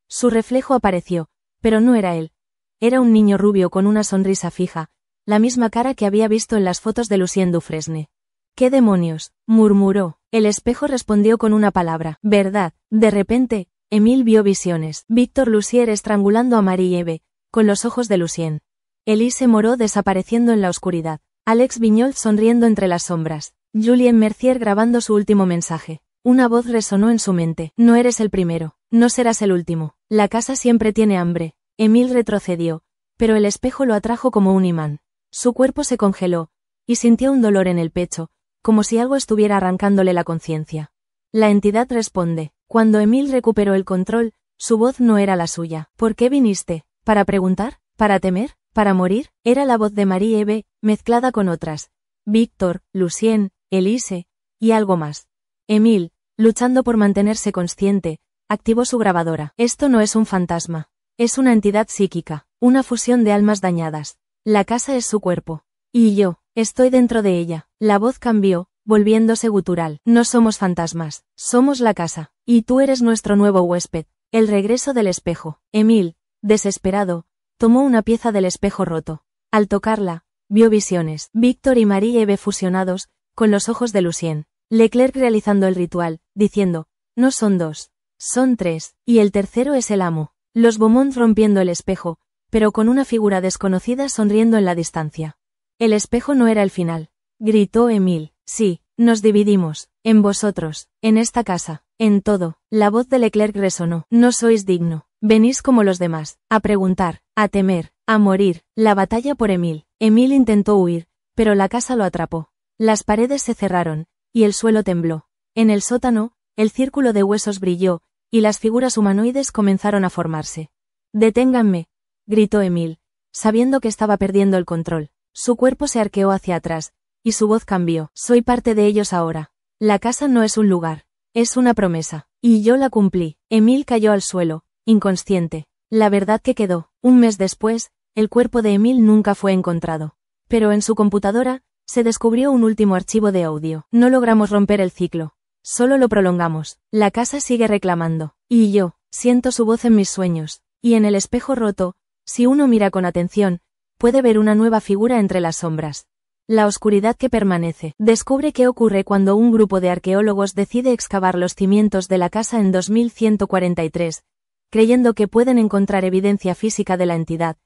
Su reflejo apareció, pero no era él. Era un niño rubio con una sonrisa fija, la misma cara que había visto en las fotos de Lucien Dufresne. ¿Qué demonios?, murmuró. El espejo respondió con una palabra. Verdad. De repente, Émile vio visiones. Víctor Lussier estrangulando a Marie-Eve, con los ojos de Lucien. Elise Moreau desapareciendo en la oscuridad. Alex Vignold sonriendo entre las sombras. Julien Mercier grabando su último mensaje. Una voz resonó en su mente. No eres el primero, no serás el último. La casa siempre tiene hambre. Émile retrocedió, pero el espejo lo atrajo como un imán. Su cuerpo se congeló, y sintió un dolor en el pecho, como si algo estuviera arrancándole la conciencia. La entidad responde. Cuando Emil recuperó el control, su voz no era la suya. ¿Por qué viniste? ¿Para preguntar? ¿Para temer? ¿Para morir? Era la voz de Marie-Eve, mezclada con otras. Víctor, Lucien, Elise, y algo más. Emil, luchando por mantenerse consciente, activó su grabadora. Esto no es un fantasma. Es una entidad psíquica, una fusión de almas dañadas. La casa es su cuerpo. Y yo, estoy dentro de ella. La voz cambió, volviéndose gutural. No somos fantasmas, somos la casa. Y tú eres nuestro nuevo huésped. El regreso del espejo. Emil, desesperado, tomó una pieza del espejo roto. Al tocarla, vio visiones. Víctor y Marie-Eve fusionados, con los ojos de Lucien. Leclerc realizando el ritual, diciendo, no son dos, son tres, y el tercero es el amo. Los Beaumont rompiendo el espejo, pero con una figura desconocida sonriendo en la distancia. El espejo no era el final. Gritó Emil. Sí, nos dividimos, en vosotros, en esta casa, en todo. La voz de Leclerc resonó. No sois digno. Venís como los demás, a preguntar, a temer, a morir. La batalla por Emil. Emil intentó huir, pero la casa lo atrapó. Las paredes se cerraron, y el suelo tembló. En el sótano, el círculo de huesos brilló, y las figuras humanoides comenzaron a formarse. «Deténganme», gritó Emil, sabiendo que estaba perdiendo el control. Su cuerpo se arqueó hacia atrás, y su voz cambió. «Soy parte de ellos ahora. La casa no es un lugar, es una promesa. Y yo la cumplí». Emil cayó al suelo, inconsciente. La verdad que quedó. Un mes después, el cuerpo de Emil nunca fue encontrado. Pero en su computadora, se descubrió un último archivo de audio. No logramos romper el ciclo. Solo lo prolongamos. La casa sigue reclamando. Y yo, siento su voz en mis sueños. Y en el espejo roto, si uno mira con atención, puede ver una nueva figura entre las sombras. La oscuridad que permanece. Descubre qué ocurre cuando un grupo de arqueólogos decide excavar los cimientos de la casa en 2143, creyendo que pueden encontrar evidencia física de la entidad,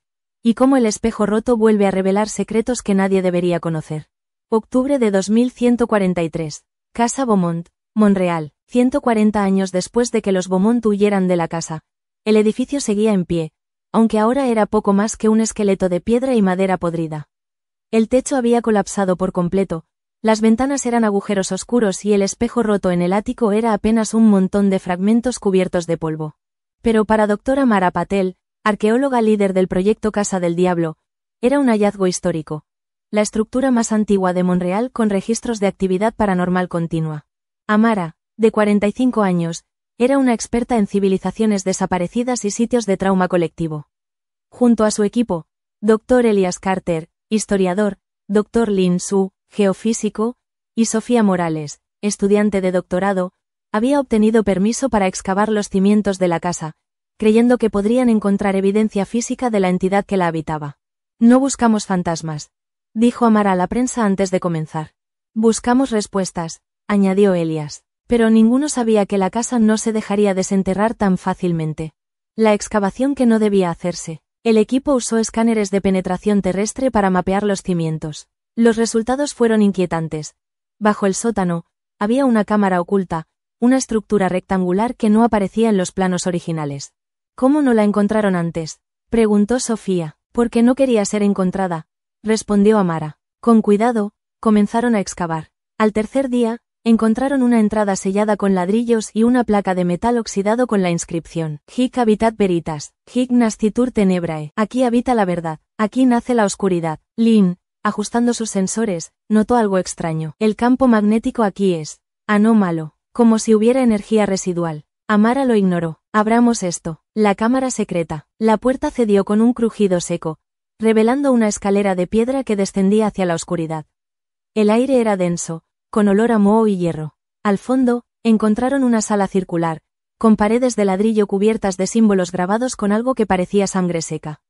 y cómo el espejo roto vuelve a revelar secretos que nadie debería conocer. Octubre de 2143. Casa Beaumont, Montreal. 140 años después de que los Beaumont huyeran de la casa, el edificio seguía en pie, aunque ahora era poco más que un esqueleto de piedra y madera podrida. El techo había colapsado por completo, las ventanas eran agujeros oscuros y el espejo roto en el ático era apenas un montón de fragmentos cubiertos de polvo. Pero para Dra. Amara Patel, arqueóloga líder del proyecto Casa del Diablo, era un hallazgo histórico. La estructura más antigua de Montreal con registros de actividad paranormal continua. Amara, de 45 años, era una experta en civilizaciones desaparecidas y sitios de trauma colectivo. Junto a su equipo, Dr. Elias Carter, historiador, Dr. Lin Su, geofísico, y Sofía Morales, estudiante de doctorado, había obtenido permiso para excavar los cimientos de la casa, creyendo que podrían encontrar evidencia física de la entidad que la habitaba. No buscamos fantasmas, dijo Amara a la prensa antes de comenzar. Buscamos respuestas, añadió Elias. Pero ninguno sabía que la casa no se dejaría desenterrar tan fácilmente. La excavación que no debía hacerse. El equipo usó escáneres de penetración terrestre para mapear los cimientos. Los resultados fueron inquietantes. Bajo el sótano, había una cámara oculta, una estructura rectangular que no aparecía en los planos originales. ¿Cómo no la encontraron antes?, preguntó Sofía. Porque no quería ser encontrada, respondió Amara. Con cuidado, comenzaron a excavar. Al tercer día, encontraron una entrada sellada con ladrillos y una placa de metal oxidado con la inscripción: Hic habitat veritas, hic nascitur tenebrae. Aquí habita la verdad, aquí nace la oscuridad. Lin, ajustando sus sensores, notó algo extraño. El campo magnético aquí es anómalo, como si hubiera energía residual. Amara lo ignoró. Abramos esto. La cámara secreta. La puerta cedió con un crujido seco, revelando una escalera de piedra que descendía hacia la oscuridad. El aire era denso, con olor a moho y hierro. Al fondo, encontraron una sala circular, con paredes de ladrillo cubiertas de símbolos grabados con algo que parecía sangre seca.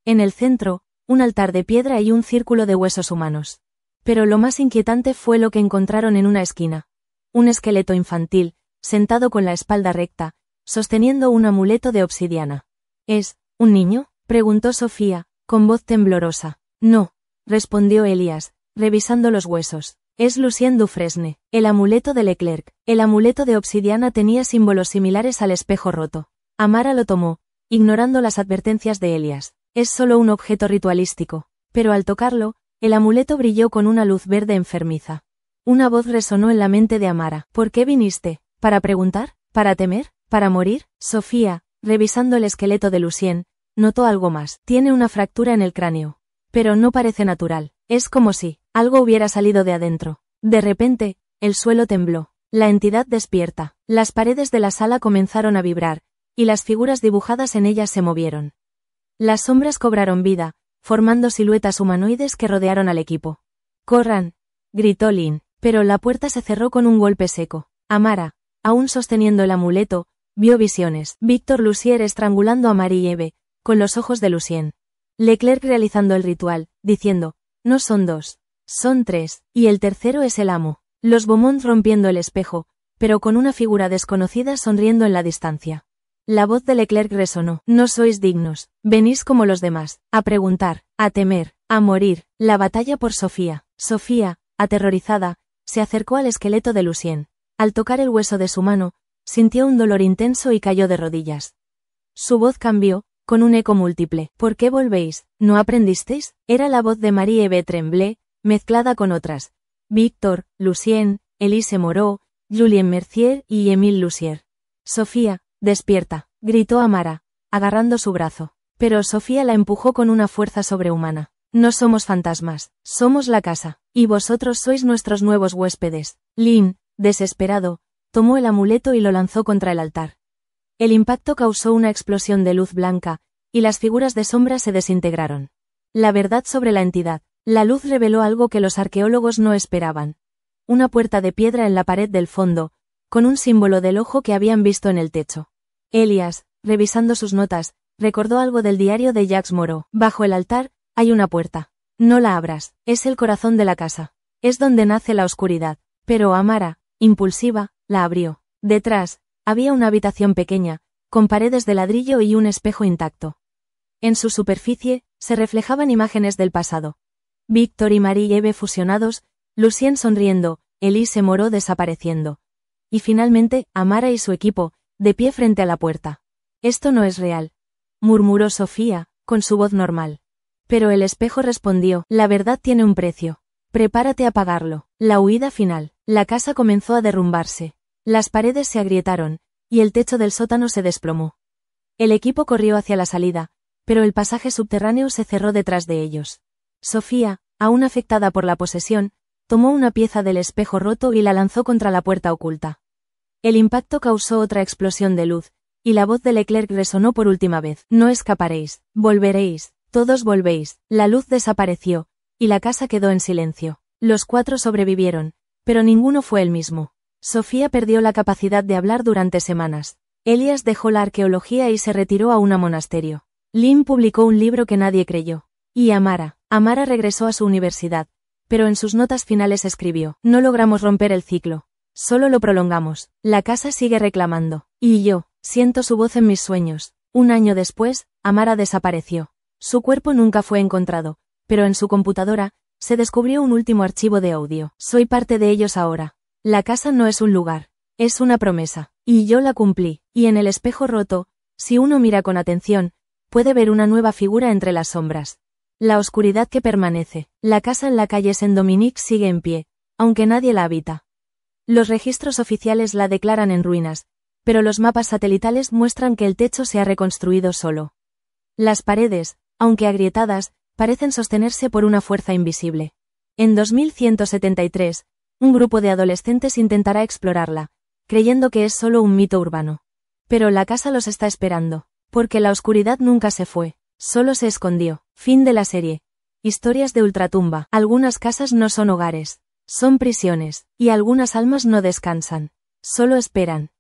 En el centro, un altar de piedra y un círculo de huesos humanos. Pero lo más inquietante fue lo que encontraron en una esquina. Un esqueleto infantil, sentado con la espalda recta, sosteniendo un amuleto de obsidiana. ¿Es un niño?, preguntó Sofía, con voz temblorosa. No, respondió Elias, revisando los huesos. Es Lucien Dufresne, el amuleto de Leclerc. El amuleto de obsidiana tenía símbolos similares al espejo roto. Amara lo tomó, ignorando las advertencias de Elias. Es solo un objeto ritualístico. Pero al tocarlo, el amuleto brilló con una luz verde enfermiza. Una voz resonó en la mente de Amara. ¿Por qué viniste? ¿Para preguntar? ¿Para temer? ¿Para morir? Sofía, revisando el esqueleto de Lucien, notó algo más. Tiene una fractura en el cráneo. Pero no parece natural. Es como si algo hubiera salido de adentro. De repente, el suelo tembló. La entidad despierta. Las paredes de la sala comenzaron a vibrar, y las figuras dibujadas en ellas se movieron. Las sombras cobraron vida, formando siluetas humanoides que rodearon al equipo. «¡Corran!», gritó Lynn, pero la puerta se cerró con un golpe seco. Amara, aún sosteniendo el amuleto, vio visiones. Víctor Lussier estrangulando a Marie-Eve, con los ojos de Lucien. Leclerc realizando el ritual, diciendo, «No son 2, son 3, y el tercero es el amo». Los Beaumont rompiendo el espejo, pero con una figura desconocida sonriendo en la distancia. La voz de Leclerc resonó. «No sois dignos, venís como los demás, a preguntar, a temer, a morir». La batalla por Sofía. Sofía, aterrorizada, se acercó al esqueleto de Lucien. Al tocar el hueso de su mano, sintió un dolor intenso y cayó de rodillas. Su voz cambió, con un eco múltiple. «¿Por qué volvéis? ¿No aprendisteis?». Era la voz de Marie-Eve Tremblay, mezclada con otras. Víctor, Lucien, Elise Moreau, Julien Mercier y Émile Lussier. «Sofía, despierta», gritó Amara, agarrando su brazo. Pero Sofía la empujó con una fuerza sobrehumana. «No somos fantasmas, somos la casa, y vosotros sois nuestros nuevos huéspedes». Lynn, desesperado, tomó el amuleto y lo lanzó contra el altar. El impacto causó una explosión de luz blanca, y las figuras de sombra se desintegraron. La verdad sobre la entidad. La luz reveló algo que los arqueólogos no esperaban. Una puerta de piedra en la pared del fondo, con un símbolo del ojo que habían visto en el techo. Elias, revisando sus notas, recordó algo del diario de Jacques Moreau. «Bajo el altar, hay una puerta. No la abras, es el corazón de la casa. Es donde nace la oscuridad». Pero Amara, impulsiva, la abrió. Detrás, había una habitación pequeña, con paredes de ladrillo y un espejo intacto. En su superficie, se reflejaban imágenes del pasado. Víctor y Marie-Eve fusionados, Lucien sonriendo, Elise Moreau desapareciendo. Y finalmente, Amara y su equipo, de pie frente a la puerta. «Esto no es real», murmuró Sofía, con su voz normal. Pero el espejo respondió, «La verdad tiene un precio. Prepárate a pagarlo». La huida final. La casa comenzó a derrumbarse. Las paredes se agrietaron, y el techo del sótano se desplomó. El equipo corrió hacia la salida, pero el pasaje subterráneo se cerró detrás de ellos. Sofía, aún afectada por la posesión, tomó una pieza del espejo roto y la lanzó contra la puerta oculta. El impacto causó otra explosión de luz, y la voz de Leclerc resonó por última vez. «No escaparéis, volveréis, todos volvéis». La luz desapareció, y la casa quedó en silencio. Los 4 sobrevivieron, pero ninguno fue el mismo. Sofía perdió la capacidad de hablar durante semanas. Elias dejó la arqueología y se retiró a un monasterio. Lynn publicó un libro que nadie creyó. Y Amara regresó a su universidad, pero en sus notas finales escribió, «No logramos romper el ciclo, solo lo prolongamos. La casa sigue reclamando. Y yo, siento su voz en mis sueños». 1 año después, Amara desapareció. Su cuerpo nunca fue encontrado, pero en su computadora, se descubrió un último archivo de audio. «Soy parte de ellos ahora. La casa no es un lugar, es una promesa. Y yo la cumplí». Y en el espejo roto, si uno mira con atención, puede ver una nueva figura entre las sombras. La oscuridad que permanece. La casa en la calle Saint-Dominique sigue en pie, aunque nadie la habita. Los registros oficiales la declaran en ruinas, pero los mapas satelitales muestran que el techo se ha reconstruido solo. Las paredes, aunque agrietadas, parecen sostenerse por una fuerza invisible. En 2173, un grupo de adolescentes intentará explorarla, creyendo que es solo un mito urbano. Pero la casa los está esperando, porque la oscuridad nunca se fue, solo se escondió. Fin de la serie. Historias de ultratumba. Algunas casas no son hogares, son prisiones, y algunas almas no descansan, solo esperan.